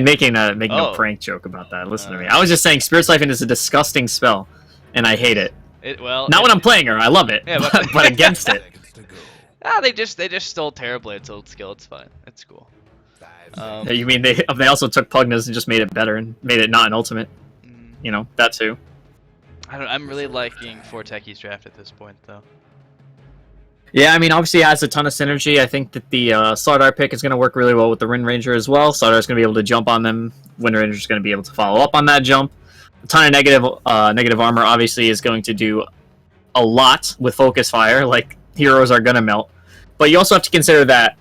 making a Oh. prank joke about that. Listen to me. I was just saying Spirit Siphon is a disgusting spell, and I hate it. Not when I'm playing her, I love it. Yeah, but against it. Ah, they just stole Terrorblade's old skill. It's fine. It's cool. You mean they also took Pugna's and just made it better and made it not an ultimate? You know, that too. I'm really liking 4 Techies draft at this point, though. Yeah, I mean, obviously it has a ton of synergy. I think that the Slardar pick is going to work really well with the Wind Ranger as well. Slardar is going to be able to jump on them. Wind Ranger is going to be able to follow up on that jump. A ton of negative armor obviously is going to do a lot with Focus Fire. Like, heroes are going to melt. But you also have to consider that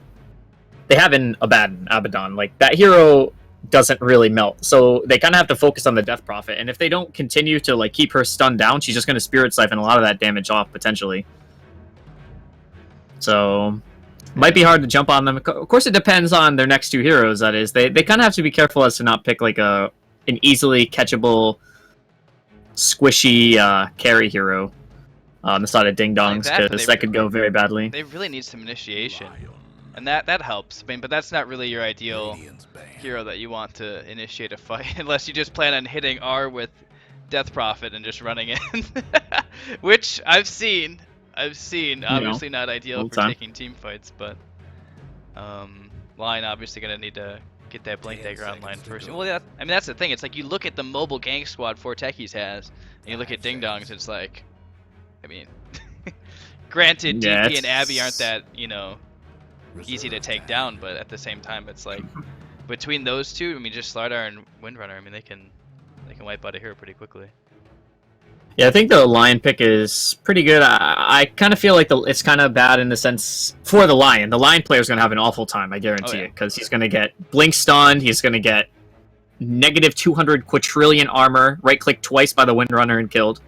they have an Abaddon. Like, that hero doesn't really melt. So they kind of have to focus on the Death Prophet. And if they don't continue to like keep her stunned down, she's just going to Spirit Siphon a lot of that damage off, potentially. So, might be hard to jump on them. Of course, it depends on their next 2 heroes, that is. They kind of have to be careful as to not pick, like, an easily catchable, squishy carry hero on the side of Ding Dongs, because that could go very badly. They really need some initiation, and that helps. I mean, but that's not really your ideal hero that you want to initiate a fight, unless you just plan on hitting R with Death Prophet and just running in. Which I've seen. Obviously not ideal for taking team fights, but Line obviously gonna need to get that Blink Dagger online first. Well, yeah, I mean that's the thing. It's like you look at the mobile gang squad 4 Techies has, and you look at Ding Dongs. It's like, I mean, granted, DP and Abby aren't that easy to take down, but at the same time, it's like between those two, I mean, just Slardar and Windrunner, I mean, they can wipe out a hero pretty quickly. Yeah, I think the Lion pick is pretty good. I kind of feel like it's kind of bad in the sense for the Lion. The Lion player is going to have an awful time, I guarantee it, because he's going to get Blink stunned, he's going to get negative 200 quadrillion armor, right-click twice by the Windrunner and killed.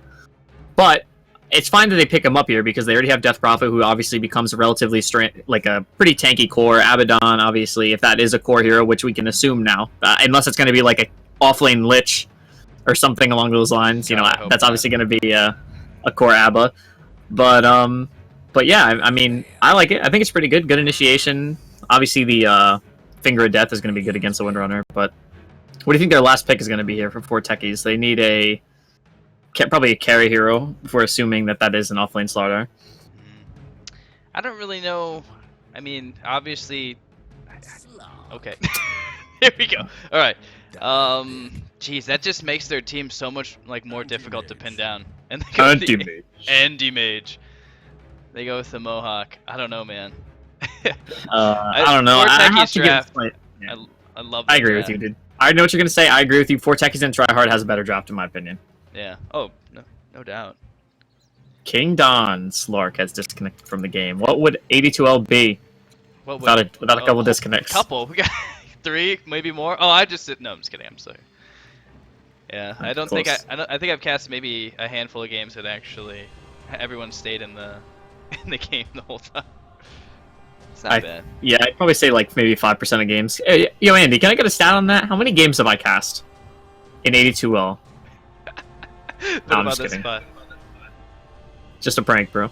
But it's fine that they pick him up here, because they already have Death Prophet, who obviously becomes a relatively like a pretty tanky core. Abaddon, obviously, if that is a core hero, which we can assume now, unless it's going to be like a offlane Lich, or something along those lines, that's obviously going to be a core ABBA. But yeah, I mean, I like it. I think it's pretty good. Good initiation. Obviously, the Finger of Death is going to be good against the Windrunner. But what do you think their last pick is going to be here for 4 Techies? They need probably a carry hero, if we're assuming that is an offlane Slardar. I don't really know. I mean, obviously... Okay. Here we go. All right. Jeez, that just makes their team so much more difficult to pin down. And they go Anti-mage. Anti-mage. They go with the Mohawk. I don't know, man. I don't know. I have to draft. Yeah. I love. I agree with you, dude. I know what you're gonna say. I agree with you. 4 Techies and Tryhard has a better draft, in my opinion. Yeah. Oh, no doubt. King Don's Lark has disconnected from the game. What would AD2L be without a couple disconnects? Couple. We got 3, maybe more. Oh, I just no. I'm just kidding. I'm sorry. Yeah, I don't think I think I've cast maybe a handful of games that actually everyone stayed in the game the whole time. It's not bad. Yeah, I'd probably say like maybe 5% of games. Yo, Andy, can I get a stat on that? How many games have I cast in AD2L? No, I'm just kidding. Just a prank, bro.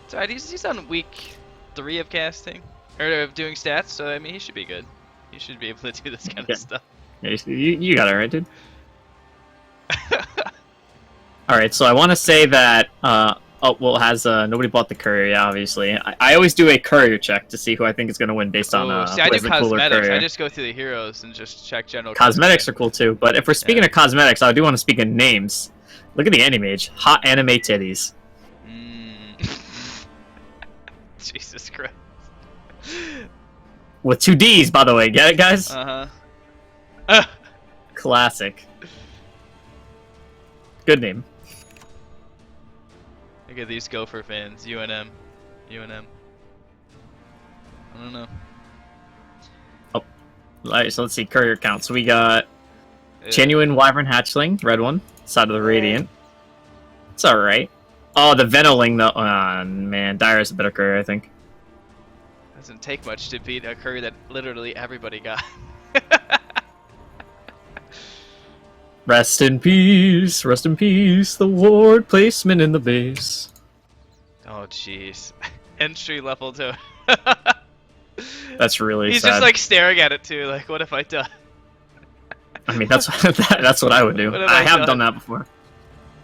It's alright. He's on week 3 of casting or of doing stats, so I mean he should be good. He should be able to do this kind of stuff. Yeah, you got it right, dude. Alright, so I want to say that, nobody bought the courier, yeah, obviously. I always do a courier check to see who I think is going to win based on, see, I do cosmetics. I just go through the heroes and just check general cosmetics are cool too, but if we're speaking of cosmetics, I do want to speak of names. Look at the Anti-Mage. Hot anime titties. Jesus Christ. With 2 Ds, by the way. Get it, guys? Uh-huh. Classic. Good name. Look at these Gopher fans. UNM. UNM. I don't know. Oh. Alright, so let's see. Courier count. So we got Genuine Wyvern Hatchling. Red one. Side of the Radiant. It's alright. Oh, the Venoling, though. Oh, man. Dire's a better courier, I think. Doesn't take much to beat a courier that literally everybody got. Rest in peace, the ward placement in the base. Oh jeez. Entry level to That's really He's sad. just like staring at it too, like what have I done? I mean, that's that's what I would do. What have I I have done? done that before.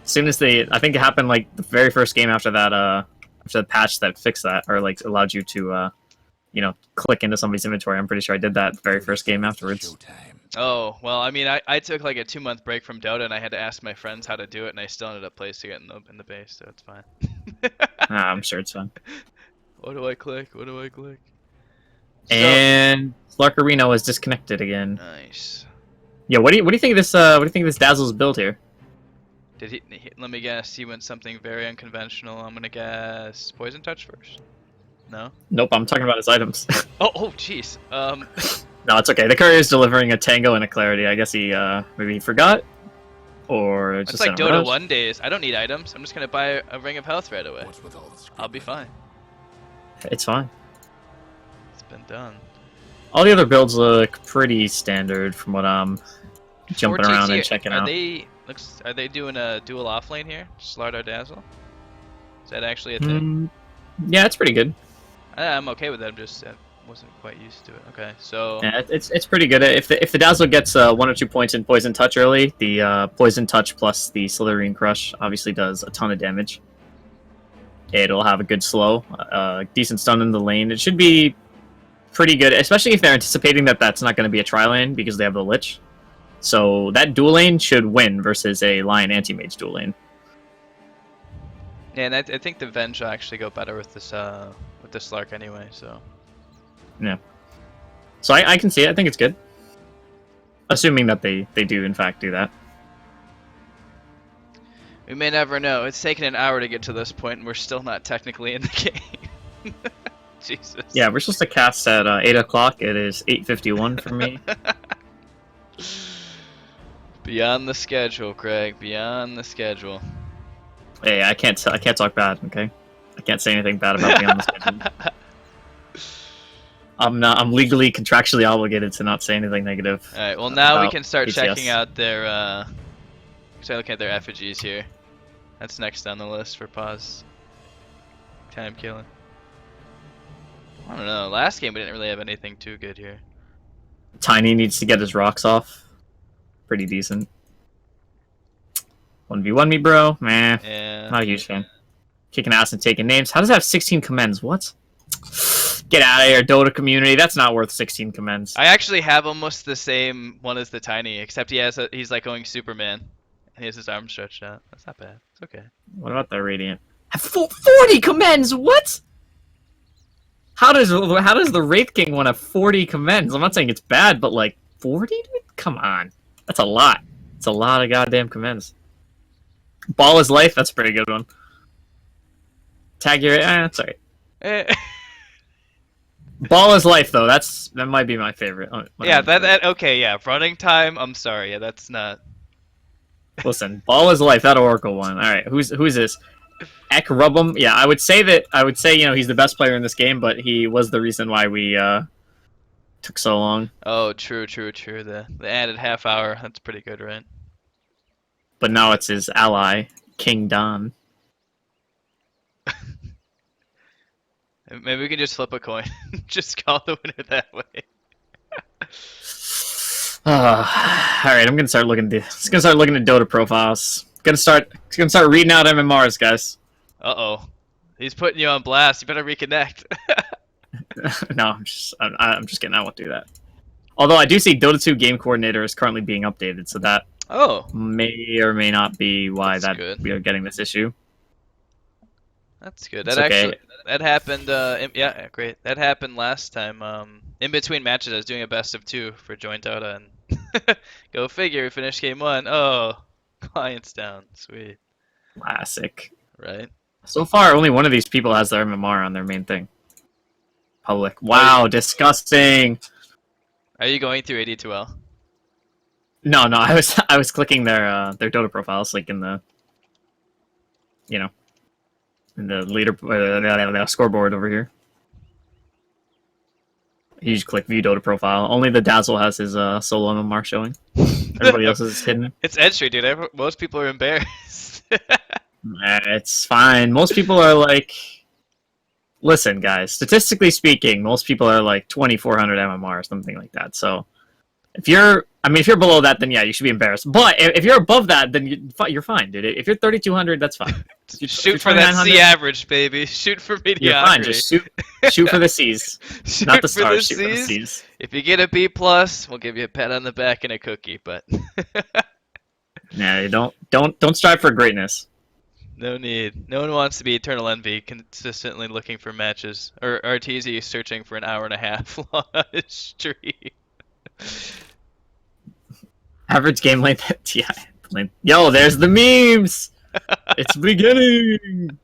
As soon as I think it happened like the very first game after that, after the patch that fixed that, or like allowed you to, you know, click into somebody's inventory. I'm pretty sure I did that the very first game afterwards. Oh, well, I mean, I took like a 2-month break from Dota, and I had to ask my friends how to do it, and I still ended up placing it in the base, so it's fine. I'm sure it's fun. What do I click? What do I click? And Slarkarino is disconnected again. Nice. Yeah, what do you think of this? What do you think of this Dazzle's build here? Did he? Let me guess. He went something very unconventional. I'm gonna guess Poison Touch first. No. Nope, I'm talking about his items. Oh, jeez. No, it's okay. The courier is delivering a Tango and a Clarity. I guess he maybe he forgot, or It's just like in a Dota rush. 1 days. I don't need items. I'm just gonna buy a Ring of Health right away. I'll be fine. It's fine. It's been done. All the other builds look pretty standard from what I'm jumping For around TT, and checking out. Are they doing a dual offlane here? Slardar Dazzle? Is that actually a thing? Yeah, it's pretty good. I'm okay with that. I wasn't quite used to it. Okay, so Yeah, it's pretty good. If the Dazzle gets 1 or 2 points in Poison Touch early, the Poison Touch plus the Slithering Crush obviously does a ton of damage. It'll have a good slow, decent stun in the lane. It should be pretty good, especially if they're anticipating that that's not going to be a tri-lane because they have the Lich. So that dual lane should win versus a Lion Anti-Mage dual lane. yeah, and I think the Venge will actually go better with this Slark anyway. So Yeah. So I can see it. I think it's good. Assuming that they do, in fact, do that. we may never know. It's taken an hour to get to this point, and we're still not technically in the game. Jesus. Yeah, we're supposed to cast at 8 o'clock. It is 8:51 for me. Beyond the schedule, Craig. Beyond the schedule. Hey, I can't talk bad, okay? I can't say anything bad about Beyond the Schedule. I'm legally, contractually obligated to not say anything negative. All right. Well, now we about can start PTS. checking out their. Start looking at their effigies here. That's next on the list for pause. Time killing. I don't know. Last game we didn't really have anything too good here. Tiny needs to get his rocks off. Pretty decent. 1v1 me, bro. Meh. Yeah. Not a huge fan. Kicking ass and taking names. How does that have 16 commends? What? Get out of here, Dota community. That's not worth 16 commends. I actually have almost the same one as the Tiny, except he's like going Superman. And he has his arms stretched out. That's not bad. It's okay. What about the Radiant? Have 40 commends? What? How does the Wraith King one have 40 commends? I'm not saying it's bad, but like 40? Dude? Come on. That's a lot. It's a lot of goddamn commends. Ball is life. That's a pretty good one. Tag your... that's alright. Ball is life, though. That might be my favorite. Yeah, that okay, yeah. Running time, I'm sorry. Yeah, that's not... Listen, ball is life. That Oracle one. All right, who's this? Ek Rubum. Yeah, I would say you know he's the best player in this game, but he was the reason why we took so long. Oh, true. The added half hour. That's pretty good, right? But now it's his ally, King Don. Maybe we can just flip a coin. Just call the winner that way. All right, I'm gonna start looking at Dota profiles. Gonna start reading out MMRs, guys. Uh-oh. He's putting you on blast. You better reconnect. No, I'm just kidding. I won't do that. Although I do see Dota 2 game coordinator is currently being updated, so that may or may not be why we are getting this issue. That's good. It's okay. That happened. Yeah, great. That happened last time. In between matches, I was doing a best of 2 for Joint Dota, and go figure, we finished game 1. Oh, client's down. Sweet. Classic. Right. So far, only one of these people has their MMR on their main thing. Public. Wow, disgusting. Are you going through AD2L? No, I was clicking their Dota profiles, like in the, you know, in the leader the scoreboard over here. You just click view Dota profile. Only the Dazzle has his solo MMR showing. Everybody else is hidden. It's entry, dude. Most people are embarrassed. It's fine. Most people are like, listen, guys. Statistically speaking, most people are like 2,400 MMR or something like that. So If you're, I mean, if you're below that, then yeah, you should be embarrassed. But if you're above that, then you're fine, dude. If you're 3,200, that's fine. Shoot for that C average, baby. Shoot for mediocrity. You're fine. Just shoot for the C's, not the stars. Shoot for the C's. If you get a B plus, we'll give you a pat on the back and a cookie. But nah, don't strive for greatness. No need. No one wants to be Eternal Envy, consistently looking for matches, or RTZ searching for an hour and a half long on his stream. Average game length. Yeah. Yo, there's the memes. It's beginning.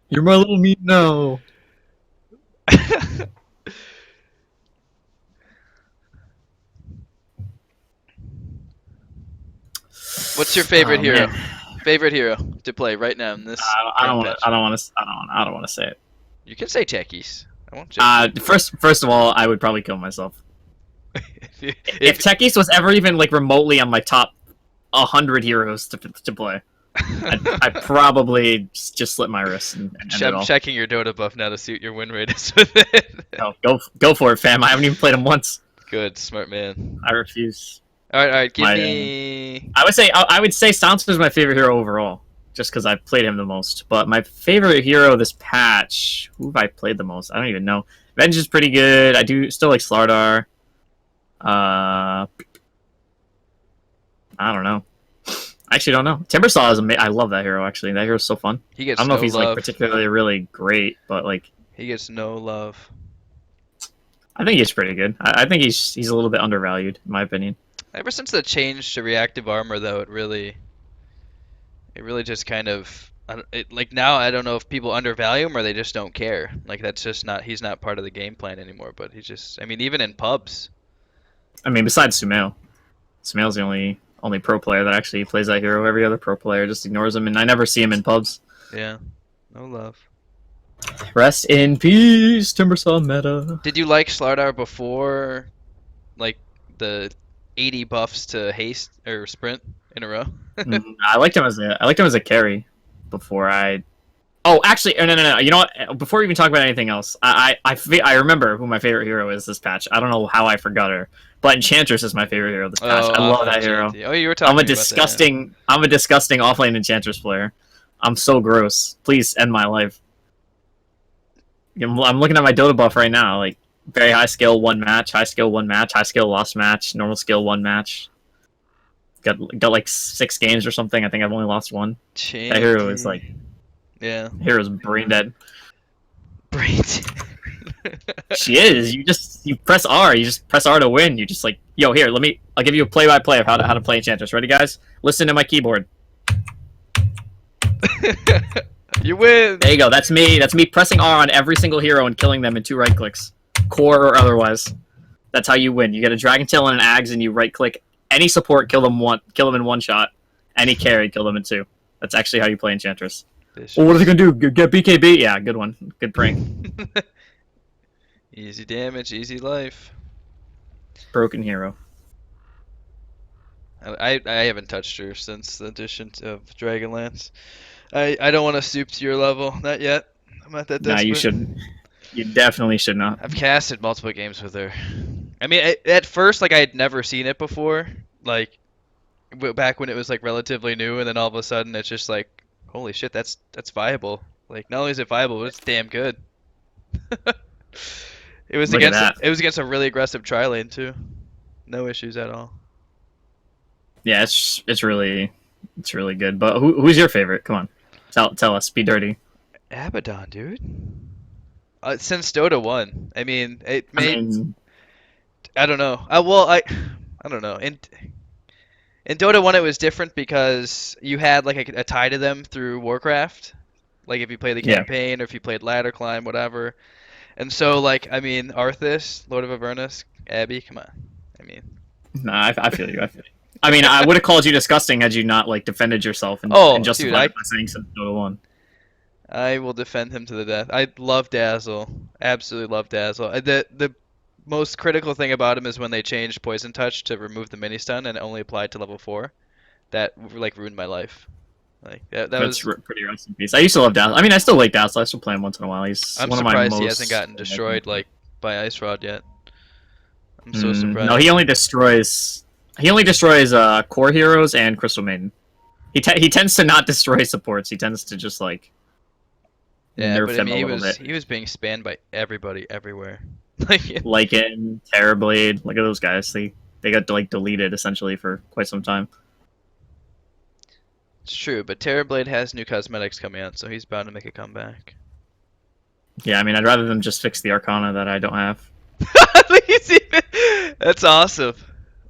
You're my little meme now. What's your favorite hero? Man. Favorite hero to play right now in this? I don't want to say it. You can say Techies. I won't. First of all, I would probably kill myself. if Techies was ever even like remotely on my top 100 heroes to play, I'd probably just slit my wrist and end it all. I'm checking your Dota buff now to see what your win rate is with it. No, go for it, fam. I haven't even played him once. Good, smart man. I refuse. All right, give me. I would say Silencer is my favorite hero overall, just because I've played him the most. But my favorite hero this patch, who have I played the most? I don't even know. Venge is pretty good. I do still like Slardar. I don't know. I actually don't know. Timbersaw is amazing. I love that hero. Actually, that hero's so fun. He gets I don't know no if he's love. like particularly really great, but like he gets no love. I think he's pretty good. I think he's a little bit undervalued, in my opinion. Ever since the change to reactive armor, though, it really just kind of like now I don't know if people undervalue him or they just don't care. Like that's just not he's not part of the game plan anymore. But he's just even in pubs. I mean, besides Sumail, Sumail's the only pro player that actually plays that hero. Every other pro player just ignores him, and I never see him in pubs. Yeah, no love. Rest in peace, Timbersaw meta. Did you like Slardar before, like the 80 buffs to haste or sprint in a row? I liked him as a carry before I. Oh, actually, no. You know what? Before we even talk about anything else, I remember who my favorite hero is this patch. I don't know how I forgot her, but Enchantress is my favorite hero this patch. I love that hero. Oh, you were talking. I'm a disgusting offlane Enchantress player. I'm so gross. Please end my life. I'm looking at my Dota buff right now. Like very high skill 1 match, high skill 1 match, high skill lost match, normal skill 1 match. Got like 6 games or something. I think I've only lost 1. That hero is like. Yeah. Hero's brain dead. Brain dead. She is. You press R. You just press R to win. You just like, yo, here, I'll give you a play-by-play of how to play Enchantress. Ready, guys? Listen to my keyboard. You win. There you go. That's me. That's me pressing R on every single hero and killing them in 2 right clicks, core or otherwise. That's how you win. You get a Dragon Tail and an Ags, and you right click any support, kill them in 1 shot. Any carry, kill them in 2. That's actually how you play Enchantress. Well, what are they gonna do? Get BKB? Yeah, good one. Good prank. Easy damage, easy life. Broken hero. I haven't touched her since the addition of Dragonlance. I don't want to stoop to your level. Not yet. I'm not that desperate. Nah, you shouldn't. You definitely should not. I've casted multiple games with her. I mean, at first, like I had never seen it before. Like back when it was like relatively new, and then all of a sudden it's just like. Holy shit, that's viable. Like not only is it viable, but it's damn good. It was against a really aggressive tri lane too. No issues at all. Yeah, it's really good. But who's your favorite? Come on, tell us. Be dirty. Abaddon, dude. Since Dota 1, I mean, it made. I don't know. I don't know. In Dota 1, it was different because you had like a tie to them through Warcraft, like if you played the campaign or if you played Ladder Climb, whatever. And so, like, I mean, Arthas, Lord of Avernus, Abby, come on. I mean, nah, I feel you. I mean, I would have called you disgusting had you not like defended yourself and justified by saying since Dota 1. I will defend him to the death. I love Dazzle, absolutely love Dazzle. The most critical thing about him is when they changed Poison Touch to remove the mini stun and it only applied to level 4. That like ruined my life. Like that's pretty rest in peace. I used to love Dazzle. I mean, I still like Dazzle. I still play him once in a while. I'm surprised he hasn't gotten destroyed like by Ice Rod yet. I'm so surprised. No, he only destroys core heroes and Crystal Maiden. He tends to not destroy supports. He tends to just like nerf but them a little bit. he was being spanned by everybody everywhere. Lycan, Terrorblade, look at those guys. They got like deleted essentially for quite some time. It's true, but Terrorblade has new cosmetics coming out, so he's bound to make a comeback. Yeah, I mean, I'd rather them just fix the Arcana that I don't have. That's awesome.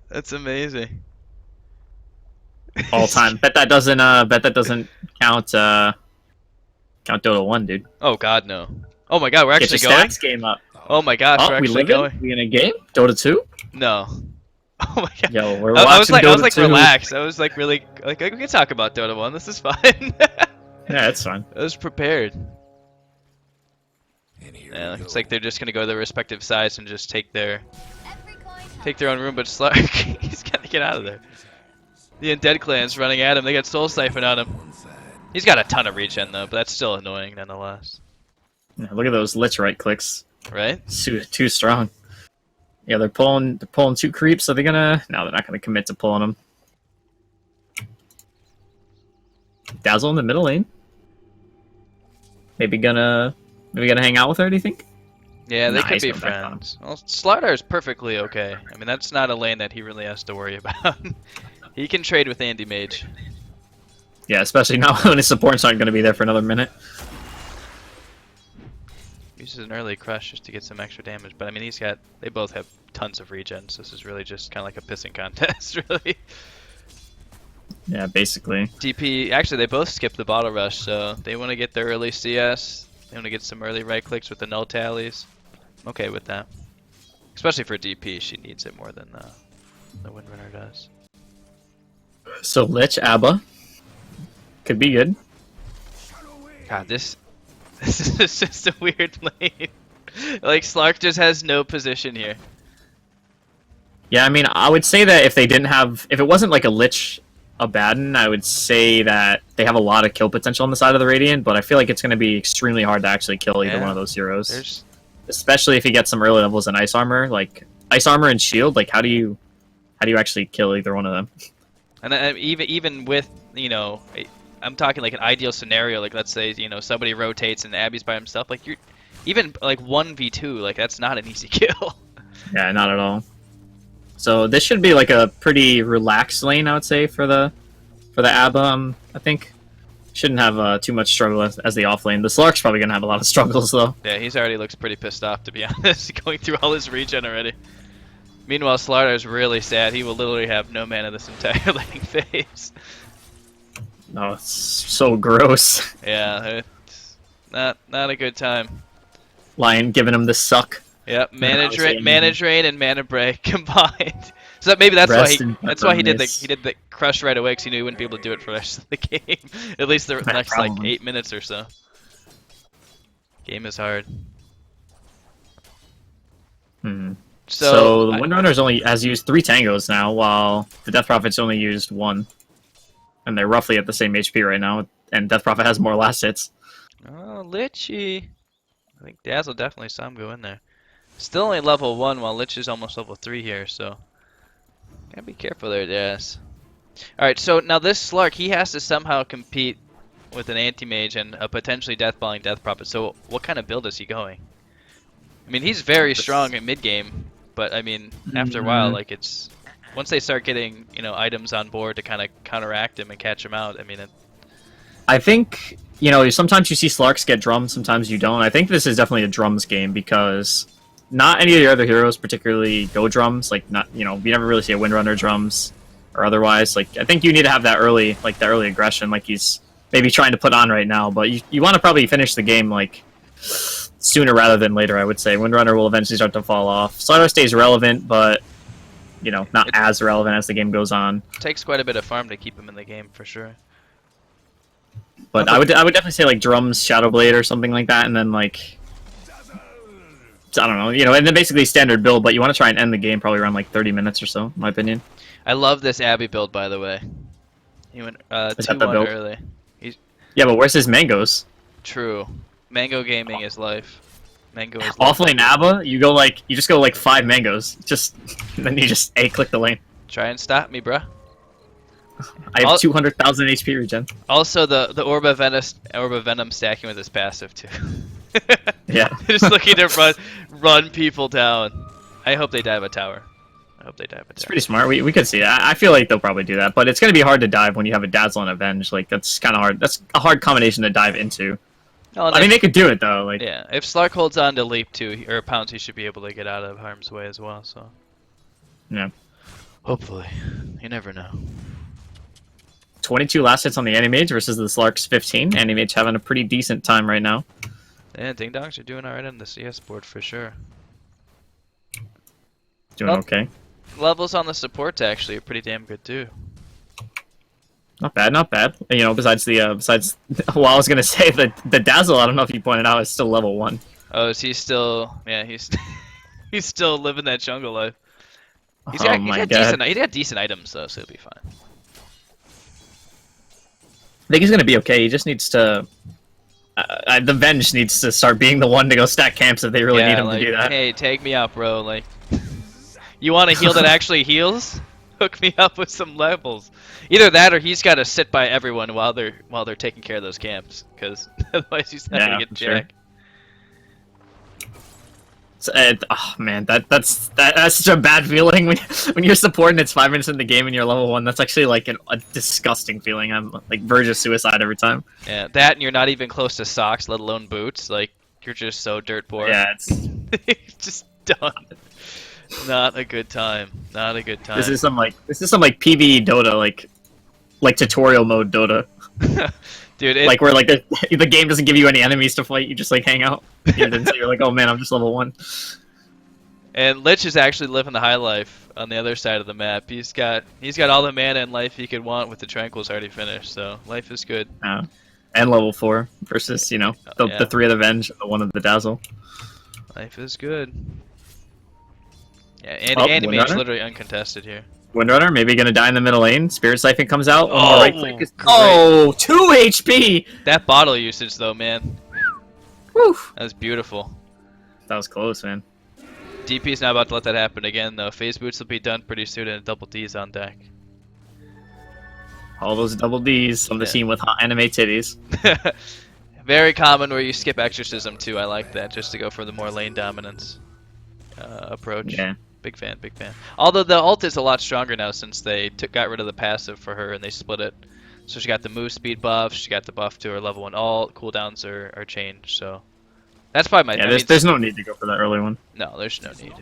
That's amazing. All time. Bet that doesn't count count Dota 1, dude. Oh god, no. Oh my god, we're actually Get your going? stats game up. Oh my gosh, Oh, we're we actually going. We in a game? Dota 2? No. Oh my god. Yo, we're I was watching like, Dota 2. relaxed. I was like really like we can talk about Dota 1. This is fine. Yeah, it's fine. I was prepared. Yeah, it's like they're just gonna go to their respective sides and just take their own room, but Slark, he's gotta get out of there. The Undead Clan's running at him. They got Soul Siphon on him. He's got a ton of regen though, but that's still annoying nonetheless. Yeah, look at those Lich right clicks. Right? Too strong. Yeah, they're pulling 2 creeps. Are they gonna? No, they're not gonna commit to pulling them. Dazzle in the middle lane. Maybe gonna hang out with her. Do you think? Yeah, they Nah, could he's be going back on. friends. Well, Slardar is perfectly okay. I mean, that's not a lane that he really has to worry about. He can trade with Andy Mage. Yeah, especially now when his supports aren't gonna be there for another minute. Uses an early crush just to get some extra damage, but I mean, they both have tons of regen, so this is really just kind of like a pissing contest, really. Yeah, basically. DP, actually, they both skipped the bottle rush, so they want to get their early CS. They want to get some early right clicks with the null tallies. I'm okay with that. Especially for DP, she needs it more than the Windrunner does. So Lich, Abba. Could be good. God, this is just a weird lane. Like, Slark just has no position here. Yeah, I mean, I would say that if it wasn't like a Lich Abaddon, I would say that they have a lot of kill potential on the side of the Radiant, but I feel like it's going to be extremely hard to actually kill either one of those heroes. Especially if you get some early levels in Ice Armor. Like, Ice Armor and Shield, like, how do you actually kill either one of them? And even with, you know, I'm talking like an ideal scenario, like let's say, you know, somebody rotates and Abby's by himself, like you're even like 1v2, like that's not an easy kill. Yeah, not at all. So this should be like a pretty relaxed lane, I would say, for the Abba. I think shouldn't have too much struggle as the off lane. The Slark's probably gonna have a lot of struggles though. Yeah, he's already looks pretty pissed off, to be honest, going through all his regen already. Meanwhile, Slardar's really sad. He will literally have no mana this entire laning phase. Oh, it's so gross. Yeah, it's not a good time. Lion giving him the suck. Yep, mana drain and mana break combined. So maybe that's why he did the crush right away, because he knew he wouldn't be able to do it for the rest of the game. At least the next like 8 minutes or so. Game is hard. So the Windrunner's only has used 3 tangos now, while the Death Prophet's only used 1. And they're roughly at the same HP right now, and Death Prophet has more last hits. Oh, Lichy. I think Dazzle definitely saw him go in there. Still only level 1, while Lich is almost level 3 here, so gotta be careful there, Daz. Alright, so now this Slark, he has to somehow compete with an anti-mage and a potentially death-balling Death Prophet, so what kind of build is he going? I mean, he's very strong in mid-game, but I mean, after a while, like it's... Once they start getting, you know, items on board to kind of counteract him and catch him out, I mean... I think, you know, sometimes you see Slarks get drums, sometimes you don't. I think this is definitely a drums game, because not any of the other heroes particularly go drums. Like, not, you know, you never really see a Windrunner drums or otherwise. Like, I think you need to have that early aggression, like he's maybe trying to put on right now. But you want to probably finish the game, like, sooner rather than later, I would say. Windrunner will eventually start to fall off. Slardar stays relevant, but, you know, not as relevant as the game goes on. It takes quite a bit of farm to keep him in the game, for sure. But I would definitely say, like, drums, Shadowblade, or something like that, and then, like... I don't know, you know, and then basically standard build, but you want to try and end the game probably around, like, 30 minutes or so, in my opinion. I love this Abby build, by the way. He went 2-1 early. Yeah, but where's his mangoes? True. Mango gaming is life. Mango is Offlane Abba, you just go like 5 mangoes. Then you just A-click the lane. Try and stop me, bruh. I have 200,000 HP regen. Also, the Orb of Venom stacking with his passive too. Yeah. Just looking to run people down. I hope they dive a tower. It's pretty smart. We could see that. I feel like they'll probably do that, but it's gonna be hard to dive when you have a Dazzle and Avenge. Like that's kind of hard. That's a hard combination to dive into. Oh, I mean, they could do it though. Like yeah, if Slark holds on to Leap too or Pounce, he should be able to get out of harm's way as well. So yeah. Hopefully, you never know. 22 last hits on the Animage versus the Slark's 15. Animage having a pretty decent time right now. Yeah, Ding Dongs are doing alright on the CS board for sure. Doing okay. Levels on the supports actually are pretty damn good too. Not bad, not bad. You know, besides well, I was gonna say the Dazzle. I don't know if you pointed out is still level 1. Oh, is he still? Yeah, he's he's still living that jungle life. He's Oh got my God. he's got decent items though, so he'll be fine. I think he's gonna be okay. He just needs to. The Venge needs to start being the one to go stack camps if they really need him to do that. Hey, take me out, bro. Like, you want a heal that actually heals? Hook me up with some levels. Either that, or he's got to sit by everyone while they're taking care of those camps, because otherwise he's not gonna get jacked. So, oh man, that's such a bad feeling when you're supporting. It's 5 minutes in the game and you're level 1. That's actually like a disgusting feeling. I'm like verge of suicide every time. Yeah, that and you're not even close to socks, let alone boots. Like you're just so dirt poor. Yeah, it's just done. Not a good time. Not a good time. This is some like PvE Dota like tutorial mode Dota. Dude, like where like the game doesn't give you any enemies to fight, you just like hang out. And then you're like, oh man, I'm just level 1. And Lich is actually living the high life on the other side of the map. He's got all the mana and life he could want with the Tranquils already finished, so life is good. And level 4 versus, you know, the 3 of the Venge and the 1 of the Dazzle. Life is good. Yeah, and Animate's literally uncontested here. Windrunner maybe gonna die in the middle lane. Spirit Siphon comes out. Oh, right click is 2 HP. That bottle usage though, man. Woo. That was beautiful. That was close, man. DP's not about to let that happen again though. Phase boots will be done pretty soon and double D's on deck. All those double D's on the team with hot anime titties. Very common where you skip exorcism too. I like that just to go for the more lane dominance approach. Yeah. Big fan, big fan. Although the ult is a lot stronger now since they got rid of the passive for her and they split it. So she got the move speed buff, she got the buff to her level 1 ult, cooldowns are changed, so that's probably my... Yeah, there's no need to go for that early one. No, there's no need.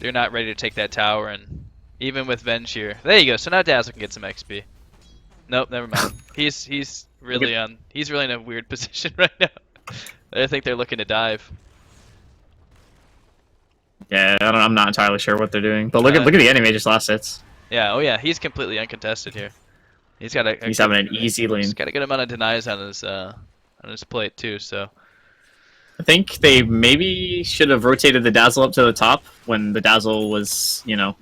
They're not ready to take that tower, and even with Venge here... There you go, so now Dazzle can get some XP. Nope, never mind. He's really in a weird position right now. I think they're looking to dive. Yeah, I'm not entirely sure what they're doing, but look at the anime just last hits. Yeah, oh yeah, he's completely uncontested here. He's having an easy lane. He's got a good amount of denies on his plate too. So I think they maybe should have rotated the Dazzle up to the top when the Dazzle was, you know,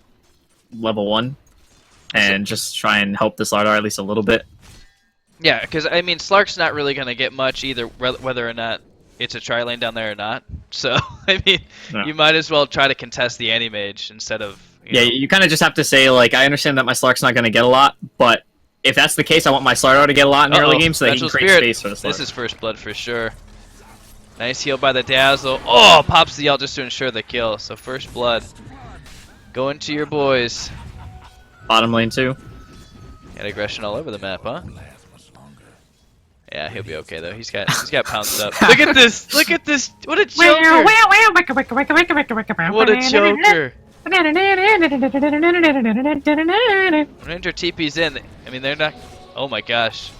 level 1, and just try and help the Slardar at least a little bit. Yeah, because I mean, Slark's not really gonna get much either, whether or not it's a tri lane down there or not. So I mean, you might as well try to contest the Animage instead of. You kind of just have to say like, I understand that my Slark's not gonna get a lot, but if that's the case, I want my Slardar to get a lot in the early game so that he can create space for the Slardar. This is first blood for sure. Nice heal by the Dazzle. Oh, pops the ult just to ensure the kill. So first blood. Going to your boys. Bottom lane too. And aggression all over the map, huh? Yeah, he'll be okay though. He's got pounced up. Look at this! Look at this! What a joker! What a joker! Ranger TP's in. I mean, they're not. Oh my gosh!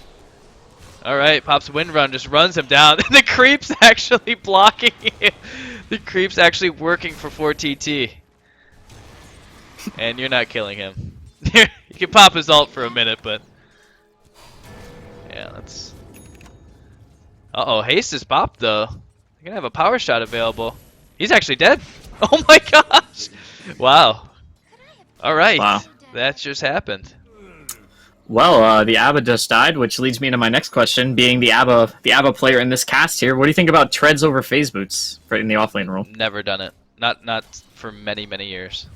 All right, Pop's wind run just runs him down. The creep's actually blocking him. The creep's actually working for 4TT. And you're not killing him. You can pop his ult for a minute, but yeah, that's. Uh-oh, haste is popped though. You're gonna have a power shot available. He's actually dead. Oh my gosh! Wow. All right. Wow. That just happened. Well, the ABBA just died, which leads me into my next question. Being the ABBA player in this cast here, what do you think about treads over phase boots in the offlane role? Never done it. Not for many years.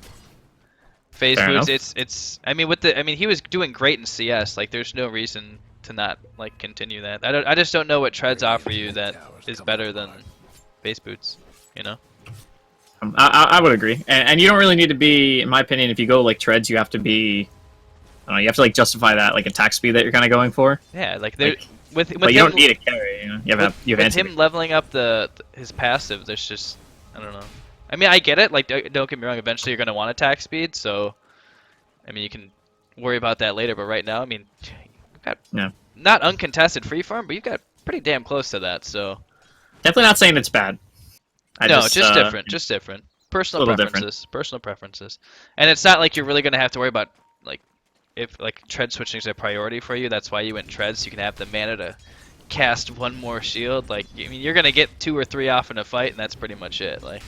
Phase Fair boots, enough. it's. I mean, he was doing great in CS. Like, there's no reason to not like continue that. I just don't know what treads offer you that is better than phase boots. You know. I would agree, and you don't really need to be, in my opinion, if you go like treads, you have to be. I don't know, you have to like justify that like attack speed that you're kind of going for. Yeah, like there with but you him, don't need a carry. You know? You have with him leveling up his passive. There's just I don't know. I mean, I get it. Like, don't get me wrong. Eventually, you're gonna want attack speed. So, I mean, you can worry about that later. But right now, I mean, you've got not uncontested free farm, but you've got pretty damn close to that. So, definitely not saying it's bad. Just different. Just different. Personal preferences. Personal preferences. And it's not like you're really gonna have to worry about like if like tread switching is a priority for you. That's why you went treads. So you can have the mana to cast one more shield. Like, I mean, you're gonna get 2 or 3 off in a fight, and that's pretty much it. Like,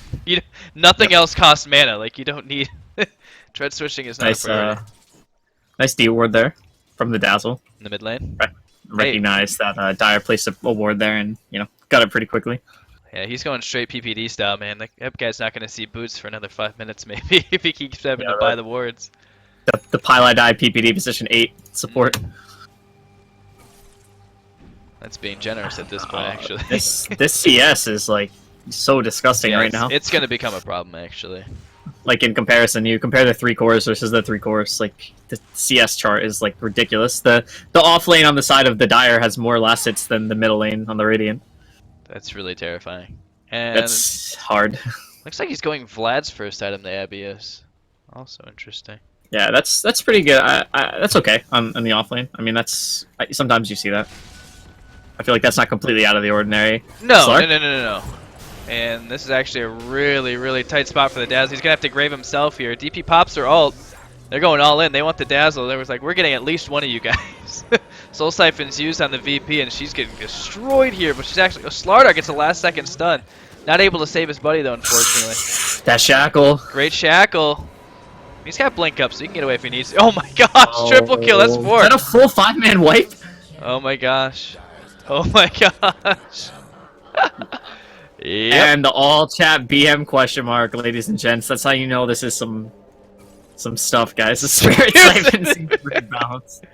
nothing else costs mana. Like, you don't need tread switching is not a priority. Nice D ward there from the Dazzle In the mid lane. Recognize that Dire placed a ward there, and got it pretty quickly. Yeah, he's going straight PPD style, man. That guy's not gonna see boots for another 5 minutes, maybe, if he keeps having to buy the wards. The Pile Die PPD position 8 support. That's being generous at this point, actually. This CS is like so disgusting right now. It's gonna become a problem, actually. Like, in comparison, you compare the 3 cores versus the 3 cores, like the CS chart is like ridiculous. The off lane on the side of the Dire has more last hits than the middle lane on the Radiant. That's really terrifying. And that's hard. Looks like he's going Vlad's first item, the Abbey is. Also interesting. Yeah, that's pretty good. That's okay on the off lane. I mean, sometimes you see that. I feel like that's not completely out of the ordinary. No. And this is actually a really tight spot for the Dazzle. He's gonna have to grave himself here. DP pops their ult. They're going all in. They want the Dazzle. They was like, we're getting at least one of you guys. Soul Siphon's used on the VP, and she's getting destroyed here. But she's actually Slardar gets a last second stun. Not able to save his buddy though, unfortunately. That shackle. Great shackle. He's got blink up, so he can get away if he needs to. Oh my gosh, triple kill. That's 4. Is that a full 5-man wipe? Oh my gosh. Oh my gosh. Yep. And the all chat BM question mark, ladies and gents. That's how you know this is some stuff, guys. The Spirit Siphon seems pretty balanced.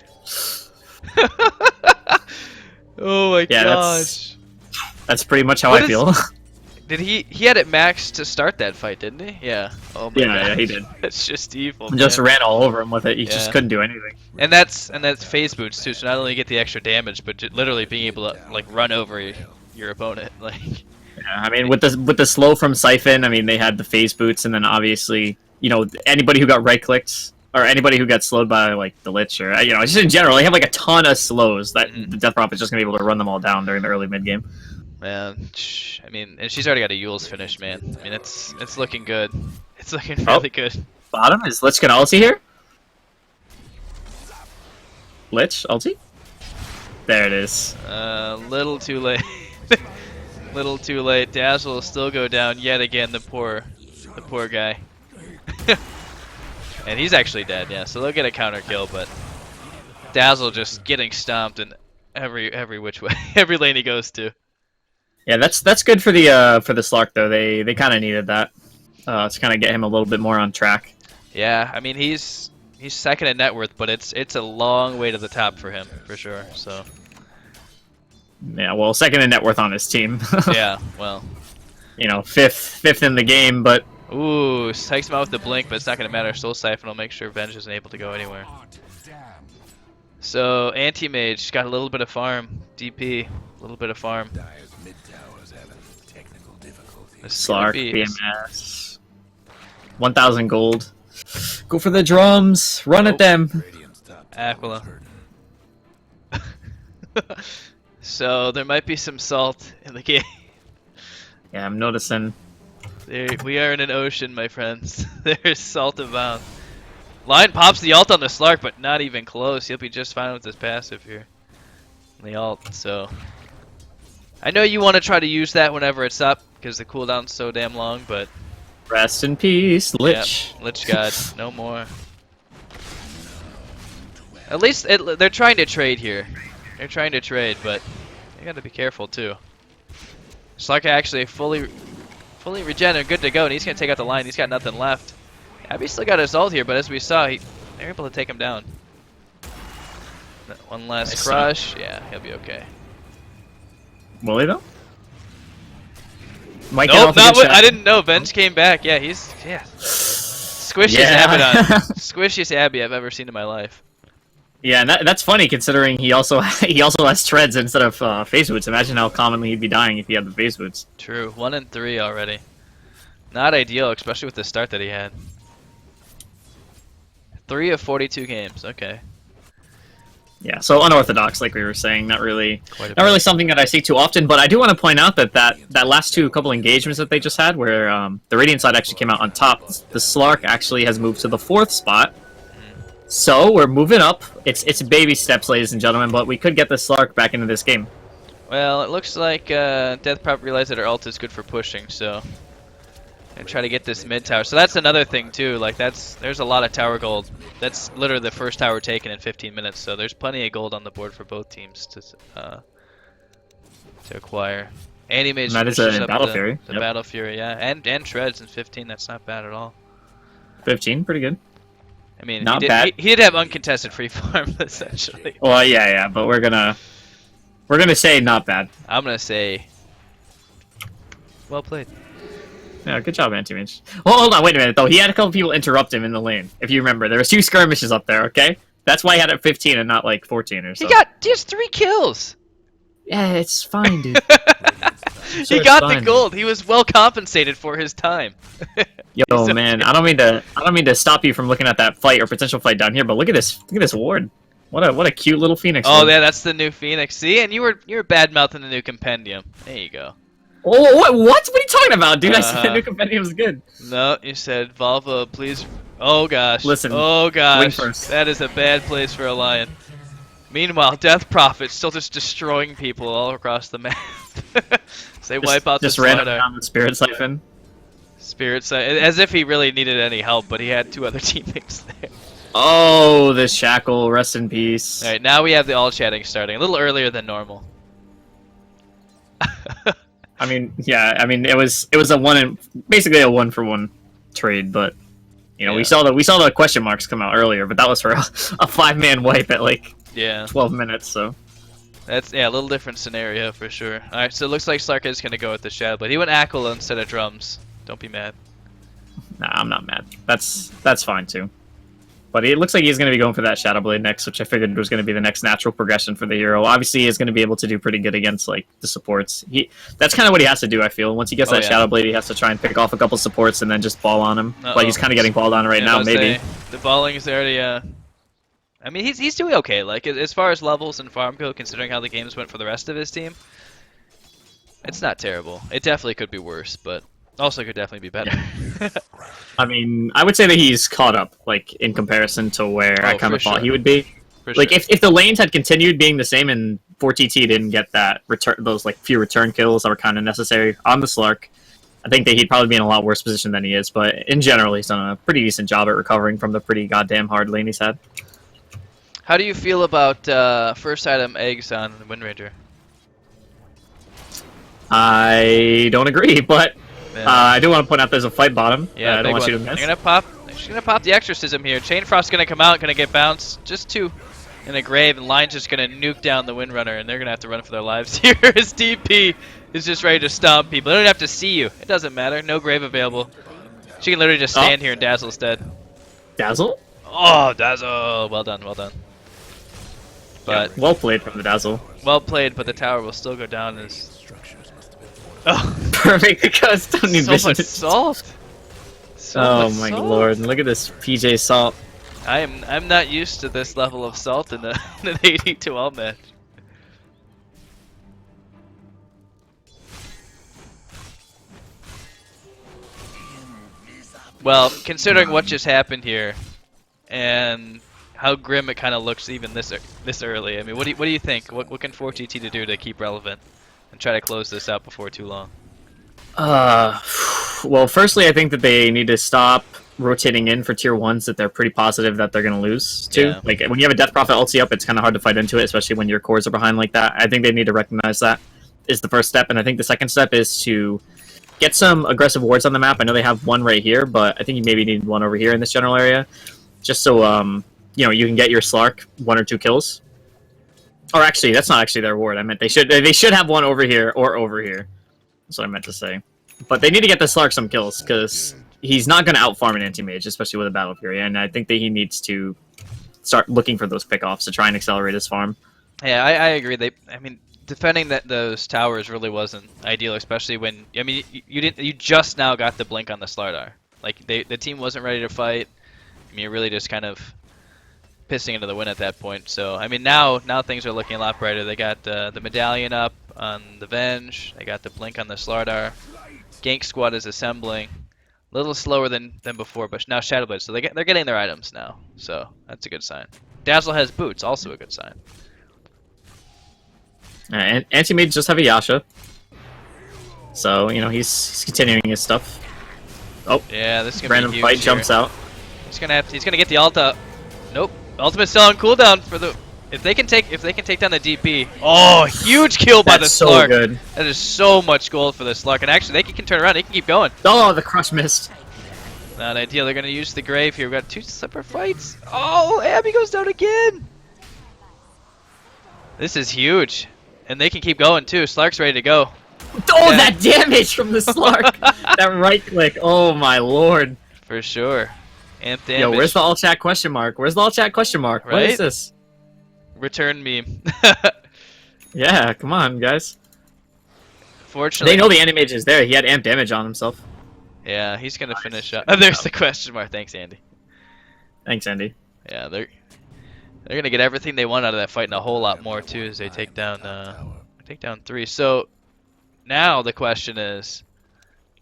Oh my gosh. That's pretty much how I feel. Did he had it maxed to start that fight, didn't he? Yeah. Oh my gosh. Yeah, he did. That's just evil. Just ran all over him with it. You just couldn't do anything. And that's phase boots too. So not only you get the extra damage, but literally being able to like run over your opponent. Like. Yeah, I mean, with the slow from Siphon, I mean, they had the phase boots, and then obviously, anybody who got right clicked or anybody who got slowed by like the Lich or just in general, they have like a ton of slows that the Death Prophet's just gonna be able to run them all down during the early mid game. Man, I mean, and she's already got a Yule's finish, man. I mean, it's looking good. It's looking really good. Bottom is Lich gonna ulti here. Lich ulti. There it is. Little too late. Little too late. Dazzle will still go down yet again. The poor guy. And he's actually dead. Yeah, so they'll get a counter kill, but Dazzle just getting stomped in every which way, every lane he goes to. Yeah, that's good for the Slark though. They kind of needed that to kind of get him a little bit more on track. Yeah, I mean he's second in net worth, but it's a long way to the top for him for sure. So. Yeah, well, second in net worth on his team. Yeah, well. Fifth in the game, but. Ooh, takes him out with the blink, but it's not gonna matter. Soul Siphon will make sure Venge isn't able to go anywhere. So anti-mage got a little bit of farm, DP, a little bit of farm. Slark, BMS, 1,000 gold. Go for the drums, run at them. Aquila. So there might be some salt in the game. Yeah, I'm noticing. We are in an ocean, my friends. There's salt abound. Lion pops the ult on the Slark, but not even close. He'll be just fine with his passive here. The ult, so. I know you want to try to use that whenever it's up, because the cooldown's so damn long, but. Rest in peace, Lich. Yep, Lich God, no more. At least they're trying to trade here. They're trying to trade, but you gotta be careful too. Slark actually fully regen and good to go, and he's gonna take out the line. He's got nothing left. Abby still got his ult here, but as we saw, they're able to take him down. One last crush. Yeah, he'll be okay. Will he though? Might Nope, not what I didn't know. Bench came back. Yeah, he's squishiest Abaddon. Squishiest Abby I've ever seen in my life. Yeah, and that's funny considering he also has treads instead of phase boots. Imagine how commonly he'd be dying if he had the phase boots. True, 1 and 3 already. Not ideal, especially with the start that he had. 3 of 42 games. Okay. Yeah, so unorthodox, like we were saying, not really something that I see too often. But I do want to point out that last couple engagements that they just had, where the Radiant side actually came out on top, the Slark actually has moved to the 4th spot. So we're moving up. It's baby steps, ladies and gentlemen, but we could get the Slark back into this game. Well, it looks like Death Prop realized that her ult is good for pushing, so and try to get this mid tower. So that's another thing too. Like there's a lot of tower gold. That's literally the first tower taken in 15 minutes. So there's plenty of gold on the board for both teams to acquire. And he made that is a Battle Fury. The Battle Fury, yeah, and treads in 15. That's not bad at all. 15, pretty good. I mean, not he did have uncontested free farm essentially. Well, yeah, but we're gonna say not bad. I'm gonna say well played. Yeah, good job, Anti-Mage. Well, hold on, wait a minute, though. He had a couple people interrupt him in the lane, if you remember. There was 2 skirmishes up there, okay? That's why he had it 15 and not, like, 14 or so. He has 3 kills! Yeah, it's fine, dude. He got the gold. He was well compensated for his time. Yo, man, I don't mean to stop you from looking at that fight or potential fight down here, but look at this ward. What a cute little Phoenix. Oh, yeah, that's the new Phoenix. See, and you were bad mouthing the new compendium. There you go. Oh, what? What are you talking about, dude? I said the new compendium was good. No, you said Valva, please. Oh gosh. Listen. Oh gosh. First. That is a bad place for a lion. Meanwhile, Death Prophet still just destroying people all across the map. They wipe out just the ran down the Spirit Siphon. Spirit Siphon, as if he really needed any help, but he had 2 other teammates there. Oh, this Shackle, rest in peace. All right, now we have the all chatting starting a little earlier than normal. I mean, yeah. I mean, it was basically a 1-for-1 trade, but you know, yeah. we saw the question marks come out earlier, but that was for a 5-man wipe at like 12 minutes. So that's a little different scenario for sure. All right, so it looks like Slark is gonna go with the Shadow Blade. He went Aquila instead of drums. Don't be mad. Nah, I'm not mad. That's fine too. But it looks like he's going to be going for that Shadow Blade next, which I figured was going to be the next natural progression for the hero. Obviously, he's going to be able to do pretty good against like the supports. That's kind of what he has to do, I feel. Once he gets that Shadow Blade, he has to try and pick off a couple supports and then just ball on him. Like he's kind of getting balled on right now, maybe. The balling is already... I mean, he's doing okay. Like, as far as levels and farm go, considering how the games went for the rest of his team, it's not terrible. It definitely could be worse, but also could definitely be better. Yeah. I mean, I would say that he's caught up, like, in comparison to where I kind of thought he would be. Like, if the lanes had continued being the same and 4TT didn't get that those, like, few return kills that were kind of necessary on the Slark, I think that he'd probably be in a lot worse position than he is. But in general, he's done a pretty decent job at recovering from the pretty goddamn hard lane he's had. How do you feel about first item eggs on Windranger? I don't agree, but... I do want to point out there's a fight bottom. Yeah, I don't want you to miss. She's gonna pop the exorcism here. Chainfrost's gonna come out, gonna get bounced. Just 2 in a grave, and Lion's just gonna nuke down the Windrunner, and they're gonna have to run for their lives here. His DP is just ready to stomp people. They don't have to see you. It doesn't matter. No grave available. She can literally just stand here and Dazzle's dead. Dazzle? Oh, Dazzle! Well done, well done. But yeah, well played from the Dazzle. Well played, but the tower will still go down as... Oh, perfect, because don't need so much salt. Oh my lord! Look at this PJ salt. I'm not used to this level of salt in an AD2L match. Well, considering what just happened here, and how grim it kind of looks even this early, I mean, what do you think? What can 4TT do to keep relevant? And try to close this out before too long. Well, firstly, I think that they need to stop rotating in for tier 1s that they're pretty positive that they're going to lose to. Yeah. Like, when you have a Death Prophet ulti up, it's kind of hard to fight into it, especially when your cores are behind like that. I think they need to recognize that is the first step, and I think the second step is to get some aggressive wards on the map. I know they have one right here, but I think you maybe need one over here in this general area, just so you know, you can get your Slark 1 or 2 kills. Or actually, that's not actually their ward. I meant they should have one over here or over here. That's what I meant to say. But they need to get the Slark some kills, because he's not going to outfarm an anti-mage, especially with a Battle Fury, and I think that he needs to start looking for those pickoffs to try and accelerate his farm. Yeah, I agree. I mean, defending those towers really wasn't ideal, especially when, I mean, you just now got the blink on the Slardar. Like, the team wasn't ready to fight. I mean, you're really just kind of pissing into the win at that point. So, I mean, now things are looking a lot brighter. They got the medallion up on the Venge. They got the blink on the Slardar. Gank squad is assembling. A little slower than before, but now Shadowblade. So they're getting their items now. So that's a good sign. Dazzle has boots, also a good sign. And anti-mage just have a Yasha. So, you know, he's continuing his stuff. Oh, yeah, this is gonna random be huge fight here. jumps out. He's gonna get the ult up. Nope. Ultimate's still on cooldown for the. If they can take down the DP. Oh, huge kill by the so Slark. good. That is so much gold for the Slark, and actually they can turn around. They can keep going. Oh, the crush missed. Not ideal. They're gonna use the grave here. We got 2 separate fights. Oh, Abby goes down again. This is huge, and they can keep going too. Slark's ready to go. Oh, Yeah. that damage from the Slark! That right click. Oh my lord. For sure. Amp damage. Yo, where's the all chat question mark? Where's the all chat question mark? What Right? is this? Return meme. Yeah, come on, guys. Fortunately, They know the anti-mage is there. He had amp damage on himself. yeah, he's gonna finish up. Oh, there's the question mark. Thanks, Andy. Thanks, Andy. Yeah, they're gonna get everything they want out of that fight and a whole lot more too as they take down 3. So now the question is,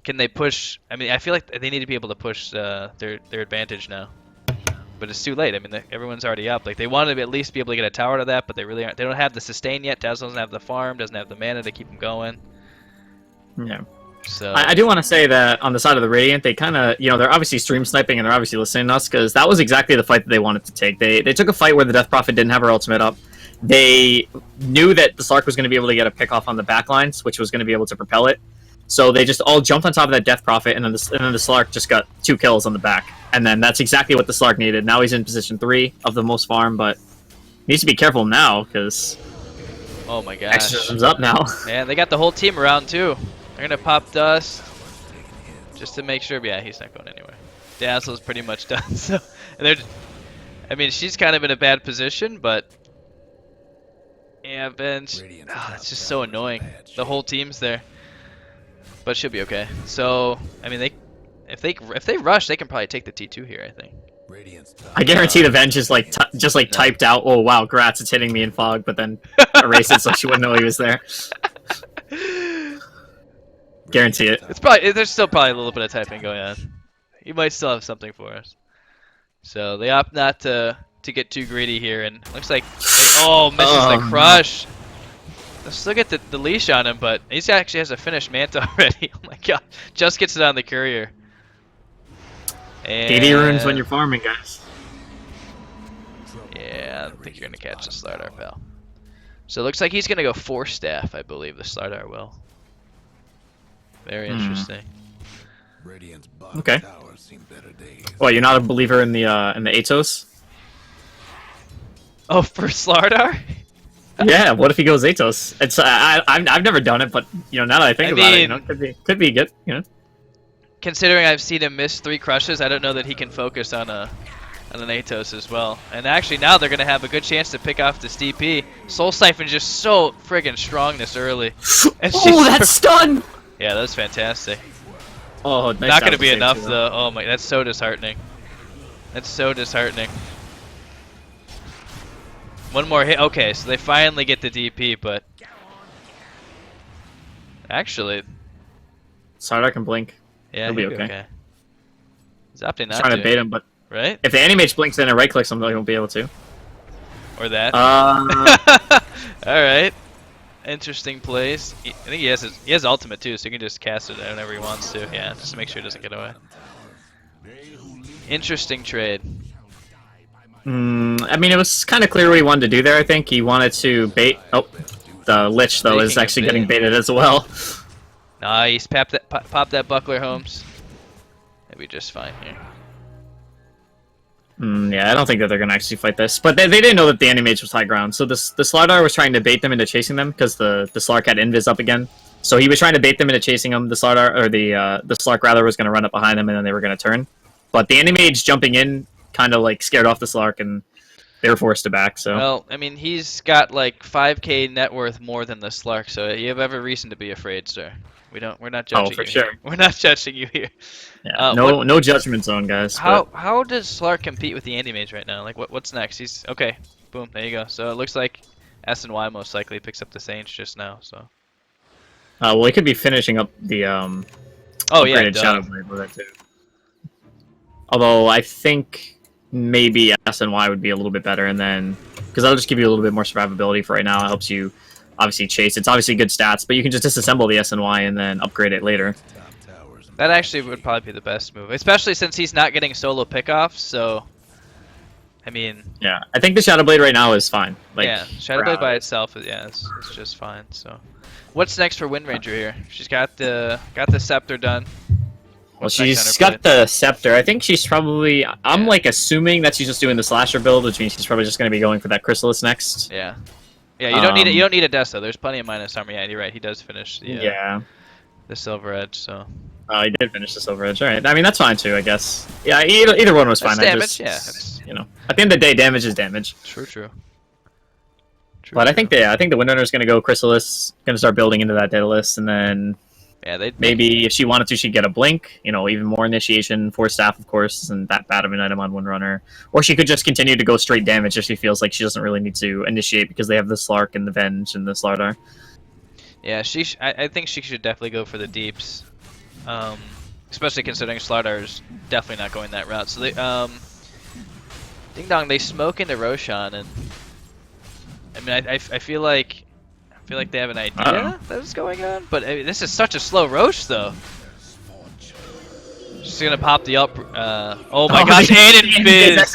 can they push? I mean, I feel like they need to be able to push their advantage now, but it's too late. I mean, everyone's already up. Like, they wanted to at least be able to get a tower to that, but they really aren't. They don't have the sustain yet. Dazzle doesn't have the farm, doesn't have the mana to keep them going. Yeah. So I do want to say that on the side of the Radiant, they kind of, you know, they're obviously stream sniping and they're obviously listening to us, because that was exactly the fight that they wanted to take. They took a fight where the Death Prophet didn't have her ultimate up. They knew that the Slark was going to be able to get a pick off on the backlines, which was going to be able to propel it. So they just all jumped on top of that Death Prophet, and then the Slark just got 2 kills on the back. And then that's exactly what the Slark needed. Now he's in position 3 of the most farm, but needs to be careful now, because oh my gosh, Exorcism's up now. man, they got the whole team around too. They're gonna pop dust just to make sure. Yeah, he's not going anywhere. Dazzle's pretty much done. So they're, I mean, she's kind of in a bad position, but yeah, Bench. Oh, it's just so annoying. The whole team's there, but she'll be okay. So I mean, if they rush, they can probably take the T2 here. I think. I guarantee the Venge is like typed out. Oh wow, Gratz, it's hitting me in fog, but then erase it so she wouldn't know he was there. Guarantee it. It's probably there's still probably a little bit of typing going on. You might still have something for us. So they opt not to get too greedy here, and looks like misses the crush. Let's still get the leash on him, but he actually has a finished Manta already. Oh my god, just gets it on the courier. And 80 runes when you're farming, guys. yeah, I don't think you're gonna catch the Slardar, pal. So it looks like he's gonna go 4 staff, I believe the Slardar will. Very interesting. Okay. Well, you're not a believer in the Atos? Oh, for Slardar? Yeah. What if he goes Atos? It's I've never done it, but you know, now that I think about it, you know, could be good. You know. Considering I've seen him miss 3 crushes, I don't know that he can focus on an Atos as well. And actually, now they're gonna have a good chance to pick off this DP. Soul Siphon just so friggin' strong this early. And Oh, that stun! Yeah, that was fantastic. Oh, nice. Not gonna be enough though. Oh my, that's so disheartening. That's so disheartening. One more hit. Okay, so they finally get the DP, but actually, Slardar can blink. yeah, He'll be okay. He's opting not Trying to bait him, but right? if the anti-mage blinks in and right clicks him, he won't be able to. Or that. All right. Interesting plays. I think he has ultimate too, so he can just cast it whenever he wants to. Yeah, just to make sure he doesn't get away. Interesting trade. I mean, it was kind of clear what he wanted to do there, I think. He wanted to bait... Oh, the Lich, though, is actually getting baited as well. Nice. Pop that buckler, Holmes. Maybe just fine here. Yeah, I don't think that they're going to actually fight this. But they didn't know that the Anti-Mage was high ground. So the Slardar was trying to bait them into chasing them because the Slark had Invis up again. So he was trying to bait them into chasing them. The Slardar, or the Slark rather, was going to run up behind them and then they were going to turn. But the Anti-Mage jumping in kind of like scared off the Slark and they were forced to back. So well, I mean, he's got like 5k net worth more than the Slark, so you have every reason to be afraid, sir. We're not judging for you sure. here. We're not judging you here. Yeah, no judgment zone, guys. How does Slark compete with the Anti-Mage right now? Like what's next? He's okay. Boom, there you go. So it looks like S&Y most likely picks up the Saints just now. So. Well, he could be finishing up the upgraded Shadow Blade with it too. Although I think maybe S&Y would be a little bit better, and then because that'll just give you a little bit more survivability for right now. It helps you obviously chase. It's obviously good stats, but you can just disassemble the S&Y and then upgrade it later. That actually would probably be the best move, especially since he's not getting solo pickoffs. So, I mean, yeah, I think the Shadow Blade right now is fine. Like, yeah, Shadow Blade by itself, it's just fine. So, what's next for Wind Ranger here? She's got the scepter done. Well, she's got the scepter. I think she's probably. I'm like assuming that she's just doing the slasher build, which means she's probably just going to be going for that Chrysalis next. Yeah, yeah. You don't need it. You don't need a Death though. There's plenty of minus armor. Yeah, you're right. He does finish the the Silver Edge. So. Oh, he did finish the Silver Edge. All right. I mean, that's fine too, I guess. Yeah, either one was fine. Damage. You know, at the end of the day, damage is damage. True. But I think the Wind Runner is going to go Chrysalis, going to start building into that Daedalus, and then maybe if she wanted to, she'd get a Blink. You know, even more initiation. Force Staff, of course, isn't that bad of an item on Wind Runner. Or she could just continue to go straight damage if she feels like she doesn't really need to initiate because they have the Slark and the Venge and the Slardar. Yeah, I think she should definitely go for the deeps. Especially considering Slardar is definitely not going that route. So they, Ding Dong, they smoke into Roshan, and I mean, I feel like they have an idea that's going on, but I mean, this is such a slow Rosh though. She's gonna pop the up. Oh my gosh, Aiden Biz.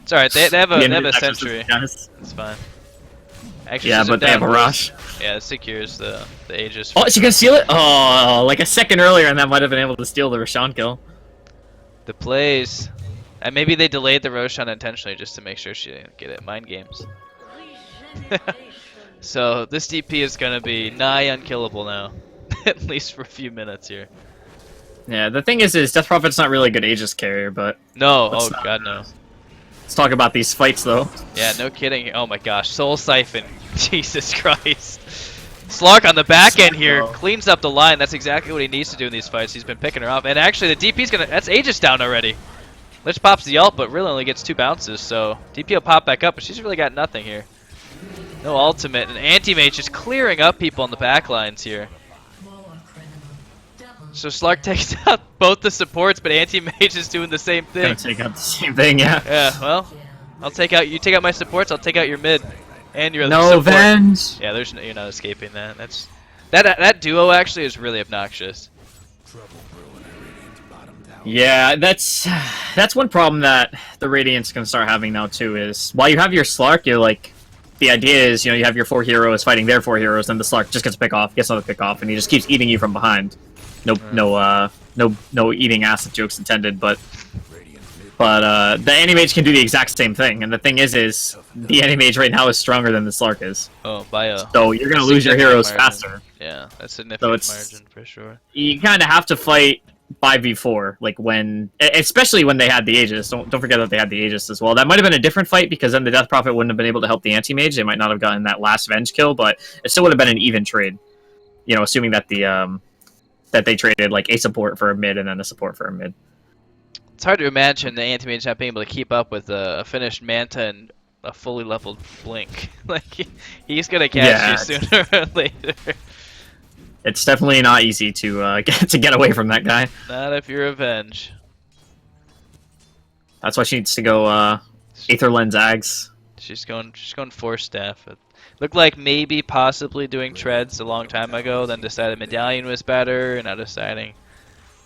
It's alright, they have a sentry. It's fine. Actually, yeah, but they have a rush. Yeah, it secures the Aegis. Oh, is she gonna steal it? Oh, like a second earlier, and that might have been able to steal the Roshan kill. The plays. And maybe they delayed the Roshan intentionally just to make sure she didn't get it. Mind games. So this DP is gonna be nigh unkillable now, at least for a few minutes here. Yeah, the thing is Death Prophet's not really a good Aegis carrier, but no, god no. Let's talk about these fights though. Yeah, no kidding. Oh my gosh, Soul Siphon. Jesus Christ. Slark on the back end here cleans up the line. That's exactly what he needs to do in these fights. He's been picking her up, and actually the DP's gonna. That's Aegis down already. Lich pops the ult, but really only gets 2 bounces, so DP will pop back up, but she's really got nothing here. No ultimate, and Anti-Mage just clearing up people on the back lines here. So Slark takes out both the supports, but Anti-Mage is doing the same thing. Gonna take out the same thing, yeah. Yeah, well, you take out my supports, I'll take out your mid. And your no support. Venge! Yeah, you're not escaping that. That duo actually is really obnoxious. Yeah, that's one problem that the Radiant's gonna start having now too, is while you have your Slark, you're like, the idea is, you know, you have your 4 heroes fighting their 4 heroes, and the Slark just gets another pick off, and he just keeps eating you from behind. No eating acid jokes intended, but the Anti-Mage can do the exact same thing, and the thing is the Anti-Mage right now is stronger than the Slark is. Oh, by a so you're gonna lose your heroes faster. Yeah, that's significant margin for sure. You kind of have to fight 5v4, like especially when they had the Aegis. Don't forget that they had the Aegis as well. That might have been a different fight because then the Death Prophet wouldn't have been able to help the Anti-Mage. They might not have gotten that last Venge kill, but it still would have been an even trade. You know, assuming that that they traded like a support for a mid and then a support for a mid. It's hard to imagine the Anti-Mage not being able to keep up with a finished Manta and a fully leveled Blink. Like he's gonna catch you sooner or later. It's definitely not easy to get away from that guy. Not if you're Avenge. That's why she needs to go Aether Lens Ags. She's going Force Staff. It looked like maybe possibly doing treads a long time ago, then decided Medallion was better, and now deciding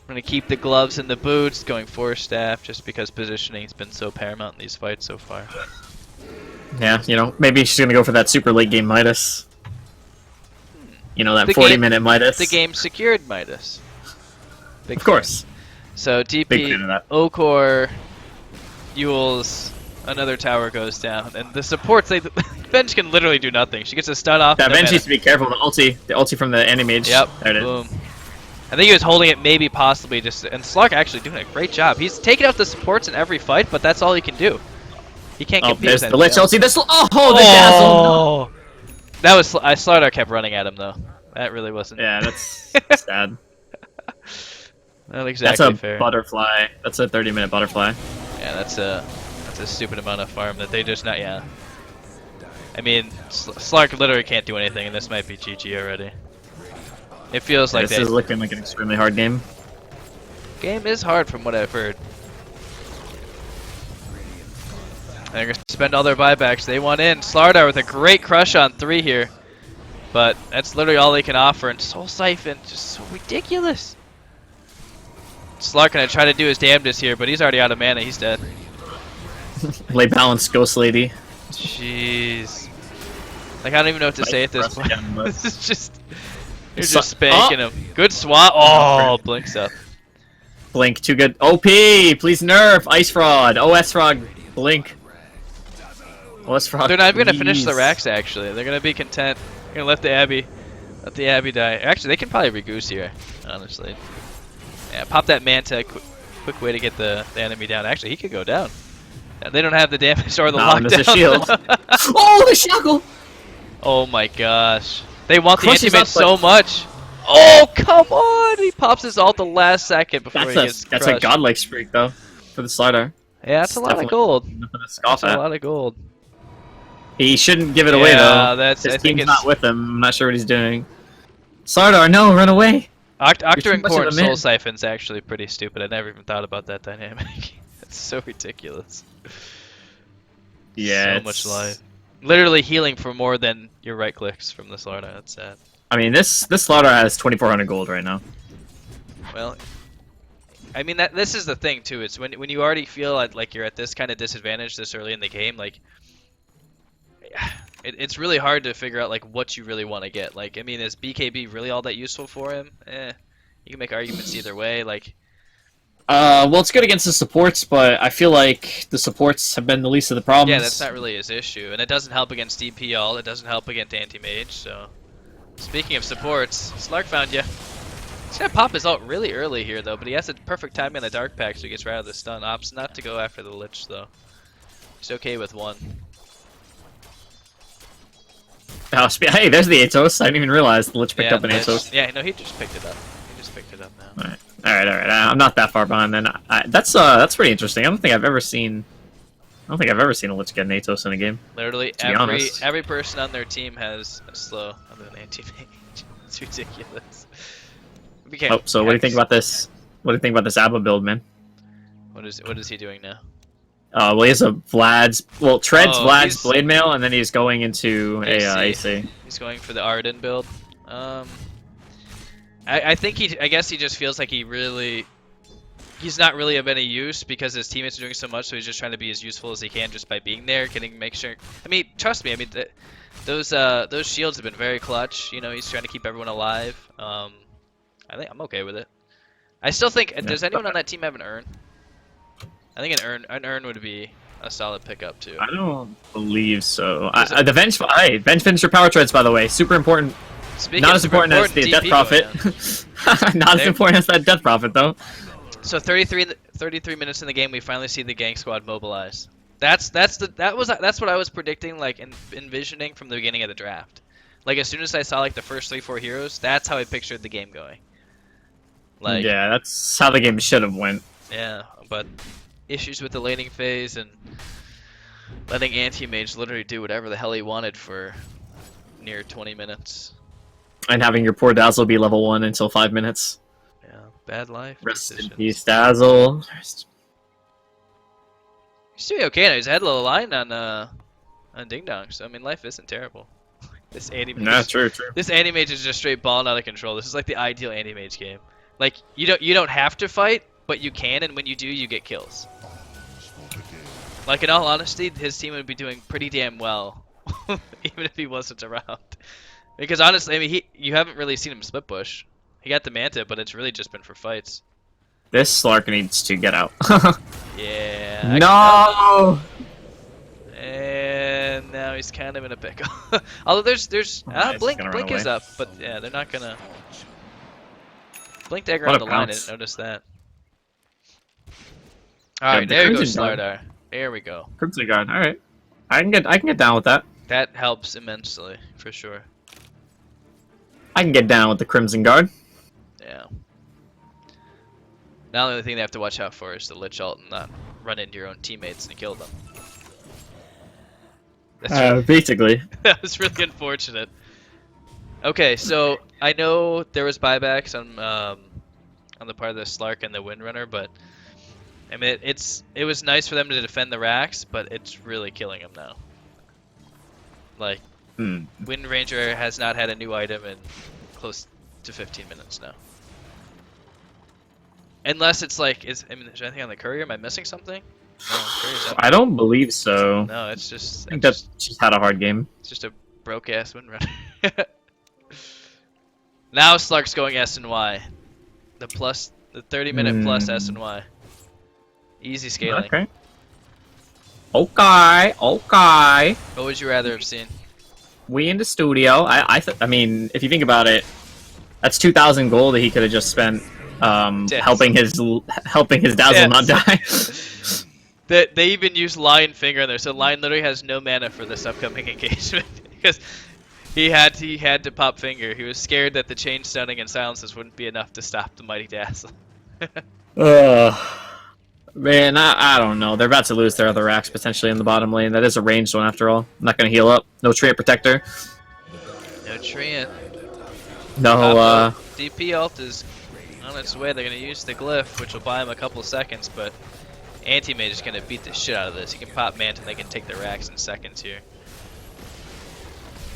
I'm gonna keep the gloves and the boots, going for staff, just because positioning's been so paramount in these fights so far. Yeah, you know, maybe she's gonna go for that super late game Midas. You know, that 40-minute Midas. The game secured Midas. Big of course. Fan. So Big fan DP, of that. Okor, Yules, another tower goes down, and the supports, Bench can literally do nothing. She gets a stun off. That Bench needs to be careful. The ulti from the Animage. Yep. There it is. Boom. I think he was holding it, maybe, possibly, just, and Slark actually doing a great job. He's taking out the supports in every fight, but that's all he can do. He can't compete with there's the Lich ulti. The Dazzle. That was Slardar kept running at him though. That really wasn't. Yeah, that's sad. Not exactly fair. That's a butterfly. That's a 30-minute butterfly. Yeah, that's a stupid amount of farm that they just not. Yeah. I mean, Slark literally can't do anything, and this might be GG already. It feels like this is looking like an extremely hard game. Game is hard from what I've heard. They're going to spend all their buybacks. They want in. Slardar with a great crush on 3 here. But that's literally all they can offer. And Soul Siphon, just so ridiculous. Slark going to try to do his damnedest here, but he's already out of mana. He's dead. Lay balance, Ghost Lady. Jeez. Like, I don't even know what to say at this point. This is just... You're So, just spanking him. Good swap. Oh, blinks up. Blink, too good. OP! Please nerf! Ice Fraud! OS Frog! Blink. OS Frog, They're not even going to finish please. the racks, actually. They're going to be content. They're going to let the Abby die. Actually, they can probably regoose here, honestly. Yeah, pop that Manta. Quick way to get the enemy down. Actually, he could go down. They don't have the damage or the lockdown. There's a shield. Oh, the shackle! Oh my gosh. They want the Crushes anti-mage up, so much. Oh, come on! He pops his ult the last second before he gets crushed. That's a godlike streak, though, for the Slardar. Yeah, that's a lot of gold. Nothing to scoff That's at. a lot of gold. He shouldn't give it away, though. I His think team's it's... not with him. I'm not sure what he's doing. Slardar, no, run away! Octar and much Core of and a man. Soul Siphon's actually pretty stupid. I never even thought about that dynamic. That's so ridiculous. Yeah, So much life. Literally healing for more than your right clicks from the Slardar. That's sad. I mean, this Slardar has 2,400 gold right now. Well, I mean this is the thing too. It's when you already feel like you're at this kind of disadvantage this early in the game. Like, it's really hard to figure out like what you really want to get. Like, I mean, is BKB really all that useful for him? You can make arguments either way. Like, well, it's good against the supports, but I feel like the supports have been the least of the problems. yeah, that's not really his issue, and it doesn't help against DP all. It doesn't help against anti-mage. So, speaking of supports, Slark found you. He's gonna pop his ult really early here though, but he has a perfect timing on the Dark Pack, so he gets right out of the stun. Opts not to go after the Lich though. He's okay with 1. Oh, hey, there's the Atos. I didn't even realize the Lich picked up an Lich. Atos. Yeah, no, he just picked it up. He just picked it up now. Alright. I'm not that far behind then. That's pretty interesting. I don't think I've ever seen a Lich get an Atos in a game. Literally every person on their team has a slow other than anti-mage. It's ridiculous. Oh, so what do you think about this? What do you think about this Abba build, man? What is he doing now? Well, he has a Vlad's he's Blade Mail, and then he's going into a AC. He's going for the Arden build. I think I guess he just feels like he's not really of any use because his teammates are doing so much, so he's just trying to be as useful as he can just by being there, make sure. I mean, trust me. I mean, those shields have been very clutch. You know, he's trying to keep everyone alive. I think I'm okay with it. I still think. Yeah. Does anyone on that team have an urn? I think an urn would be a solid pickup too. I don't believe so. The Venge finisher power treads, by the way, super important. Not as important as the Death Prophet. Not as important as that Death Prophet, though. So 33 minutes in the game, we finally see the gang squad mobilize. That's what I was predicting, like envisioning from the beginning of the draft. Like as soon as I saw like the first 3-4 heroes, that's how I pictured the game going. Like, yeah, that's how the game should have went. Yeah, but issues with the laning phase and letting anti-mage literally do whatever the hell he wanted for near 20 minutes. And having your poor Dazzle be level 1 until 5 minutes. Yeah, bad life. Rest in peace, Dazzle. He's doing okay now. He's ahead of the line on Ding Dong, so I mean, life isn't terrible. This anti-mage. No, true. This anti-mage is just straight balling out of control. This is like the ideal anti-mage game. Like you don't have to fight, but you can, and when you do, you get kills. Like in all honesty, his team would be doing pretty damn well, even if he wasn't around. Because honestly, I mean, you haven't really seen him split push. He got the Manta, but it's really just been for fights. This Slark needs to get out. Yeah. No! And now he's kind of in a pickle. Although there's Blink is up, but yeah, they're not gonna Blink dagger on the line. I didn't notice that. All right, there goes Slardar. There we go. Crimson Guard. All right, I can get down with that. That helps immensely for sure. I can get down with the Crimson Guard. Yeah. Now the only thing they have to watch out for is the Lich ult and not run into your own teammates and kill them. Basically. That was really unfortunate. Okay, so I know there was buybacks on the part of the Slark and the Windrunner, but I mean it was nice for them to defend the racks, but it's really killing them now. Like Wind Ranger has not had a new item in close to 15 minutes now. Unless it's like, is there anything on the courier? Am I missing something? No, I don't believe so. No, it's just. I think that's just had a hard game. It's just a broke ass Windrunner. Now Slark's going S and Y. The 30-minute plus S and Y. Easy scaling. Okay. Okay. What would you rather have seen? We in the studio. I mean, if you think about it, that's 2,000 gold that he could have just spent helping his Dazzle not die. They even use Lion Finger in there, so Lion literally has no mana for this upcoming engagement because he had to pop Finger. He was scared that the chain stunning and silences wouldn't be enough to stop the mighty Dazzle. Man, I don't know. They're about to lose their other racks potentially in the bottom lane. That is a ranged one after all. I'm not gonna heal up. No Treant Protector. No Treant. No. DP ult is on its way. They're gonna use the glyph, which will buy him a couple seconds, but Anti-Mage is gonna beat the shit out of this. He can pop Manta and they can take the racks in seconds here.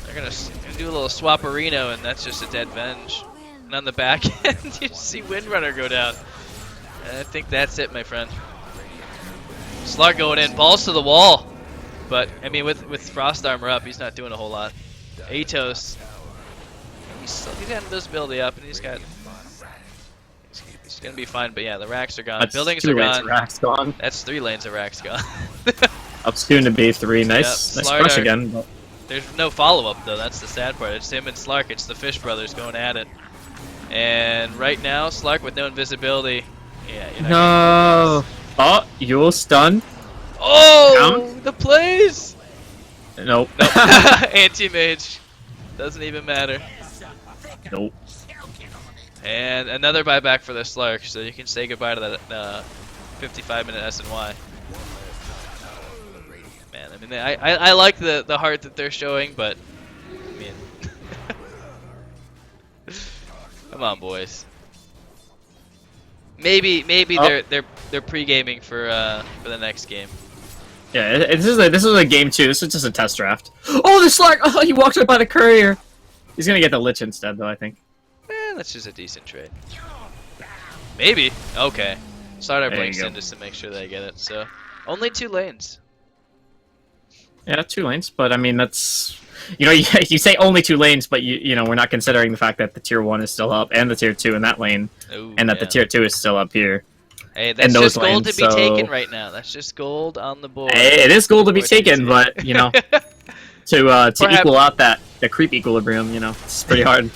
They're gonna do a little swapperino, and that's just a dead Venge. And on the back end, you see Windrunner go down. And I think that's it, my friend. Slark going in, balls to the wall. But I mean, with Frost Armor up, he's not doing a whole lot. Atos, he's got invisibility up, and he's gonna be fine. But yeah, the racks are gone. That's Buildings 2 are lanes gone. of racks gone. That's 3 lanes of racks gone. Up soon to be 3. Nice, Yep, nice crush again. But... There's no follow-up though. That's the sad part. It's him and Slark. It's the Fish Brothers going at it. And right now, Slark with no invisibility. Yeah, you're not no. Oh, you'll stun. Oh, count. The plays. Nope. Anti-Mage. Doesn't even matter. Nope. And another buyback for the Slark, so you can say goodbye to that 55-minute S and Y. Man, I mean, I like the heart that they're showing, but I mean, come on, boys. Maybe they're pre-gaming for the next game. Yeah, this is a game 2. This is just a test draft. Oh, the Slark! Oh, he walked right by the courier. He's gonna get the Lich instead, though. I think. That's just a decent trade. Maybe. Okay. Slardar blinks in just to make sure they get it. So only 2 lanes. Yeah, 2 lanes, but I mean that's, you know, you say only 2 lanes, but you know we're not considering the fact that the tier 1 is still up and the tier 2 in that lane, and that the tier 2 is still up here. Hey, that's just gold to be taken right now. That's just gold on the board. Hey, it is gold to be taken, but you know, to equal out the creep equilibrium, you know, it's pretty hard.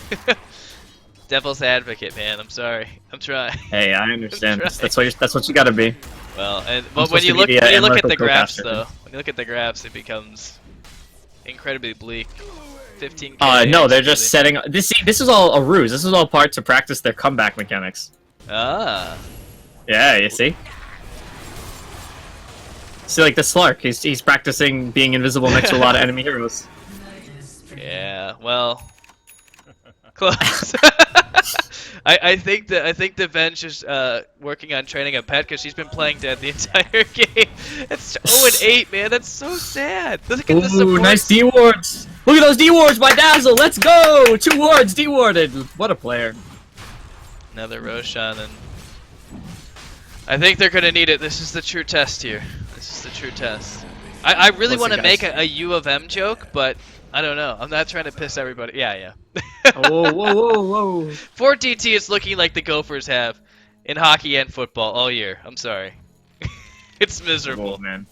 Devil's advocate, man. I'm sorry. I'm trying. Hey, I understand. That's what you got to be. Well, and when you look at the graphs, though, when you look at the graphs, it becomes incredibly bleak. 15K. No, they're just setting. This is all a ruse. This is all part to practice their comeback mechanics. Ah. Yeah, you see. See, like the Slark, he's practicing being invisible next to a lot of enemy heroes. Yeah. Well. Close. I think the Venge is working on training a pet because she's been playing dead the entire game. It's 0-8, man. That's so sad. Look at the support. Nice D wards. Look at those D wards by Dazzle. Let's go. 2 wards D warded. What a player. Another Roshan, and I think they're gonna need it. This is the true test here. This is the true test. I really want to make a U of M joke, but I don't know. I'm not trying to piss everybody. Yeah. Whoa, whoa. 4TT is looking like the Gophers have in hockey and football all year. I'm sorry. It's miserable. Whoa, man.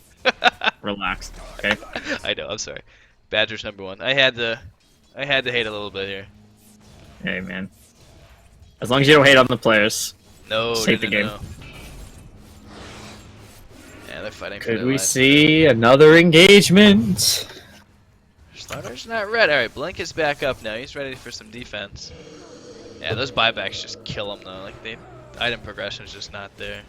Relax. Okay. I know. I'm sorry. Badgers #1. I had to hate a little bit here. Hey, man. As long as you don't hate on the players. No, Just hate the game. no. Yeah, they're fighting for Could their we lives. see another engagement? Slaughter's not red. Alright, Blink is back up now. He's ready for some defense. Yeah, those buybacks just kill him though. Like, item progression is just not there.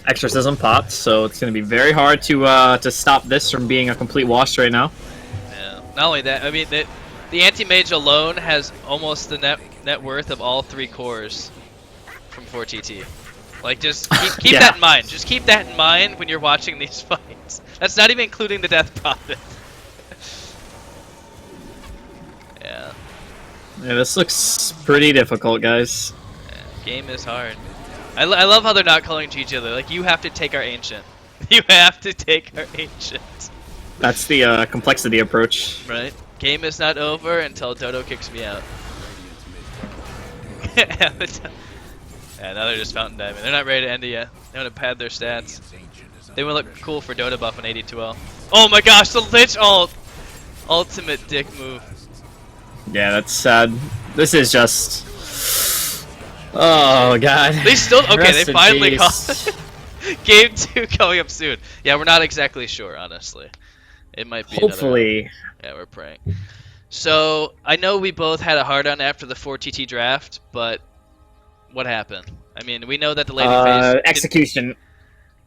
Exorcism popped, so it's going to be very hard to stop this from being a complete wash right now. Yeah. Not only that, I mean, the anti-mage alone has almost the net worth of all 3 cores from 4TT. Like, just keep Yeah. that in mind. Just keep that in mind when you're watching these fights. That's not even including the Death Prophet. Yeah. Yeah, this looks pretty difficult, guys. Yeah, game is hard. I love how they're not calling to each other. Like, you have to take our ancient. You have to take our ancient. That's the complexity approach. Right? Game is not over until Dodo kicks me out. Yeah, now they're just fountain diving. They're not ready to end it yet. They want to pad their stats. They would look cool for Dota buff on AD2L. Oh my gosh, the Lich ult! Ultimate dick move. Yeah, that's sad. This is just... Oh, God. They still... Okay, Rest they in finally peace. caught... Game 2 coming up soon. Yeah, we're not exactly sure, honestly. It might be Hopefully. Yeah, we're praying. So, I know we both had a hard on after the 4TT draft, but what happened? I mean, we know that the laning phase... Execution.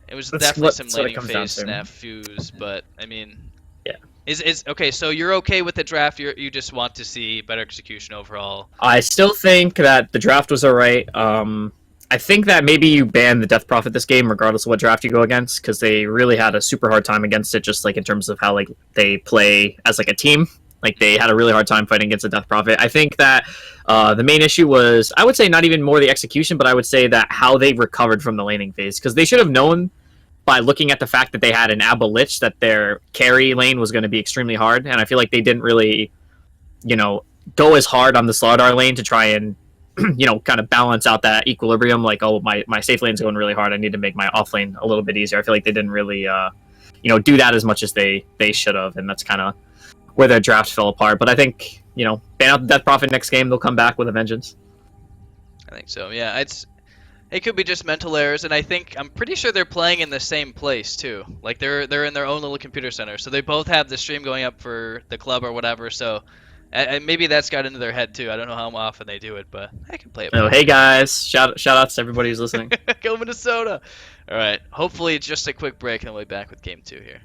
It was That's definitely some what it laning comes down phase to. snafus, but, I mean... Yeah. Is okay, so you're okay with the draft, you just want to see better execution overall. I still think that the draft was alright. I think that maybe you ban the Death Prophet this game, regardless of what draft you go against, because they really had a super hard time against it, just like in terms of how like they play as like a team. Like they had a really hard time fighting against the Death Prophet. I think that the main issue was, I would say not even more the execution, but I would say that how they recovered from the laning phase, because they should have known by looking at the fact that they had an Abba Lich that their carry lane was going to be extremely hard, and I feel like they didn't really, go as hard on the Slardar lane to try and kind of balance out that equilibrium. Like, oh, my safe lane's going really hard. I need to make my off lane a little bit easier. I feel like they didn't really, do that as much as they should have, and that's kind of where their draft fell apart. But I think, ban out the Death Prophet next game, they'll come back with a vengeance. I think so. Yeah, it could be just mental errors, and I'm pretty sure they're playing in the same place too. Like they're in their own little computer center, so they both have the stream going up for the club or whatever. So. And maybe that's got into their head too. I don't know how often they do it, but I can play it. Oh, hey guys! Shout outs to everybody who's listening. Go Minnesota! All right. Hopefully, it's just a quick break, and we'll be back with game 2 here.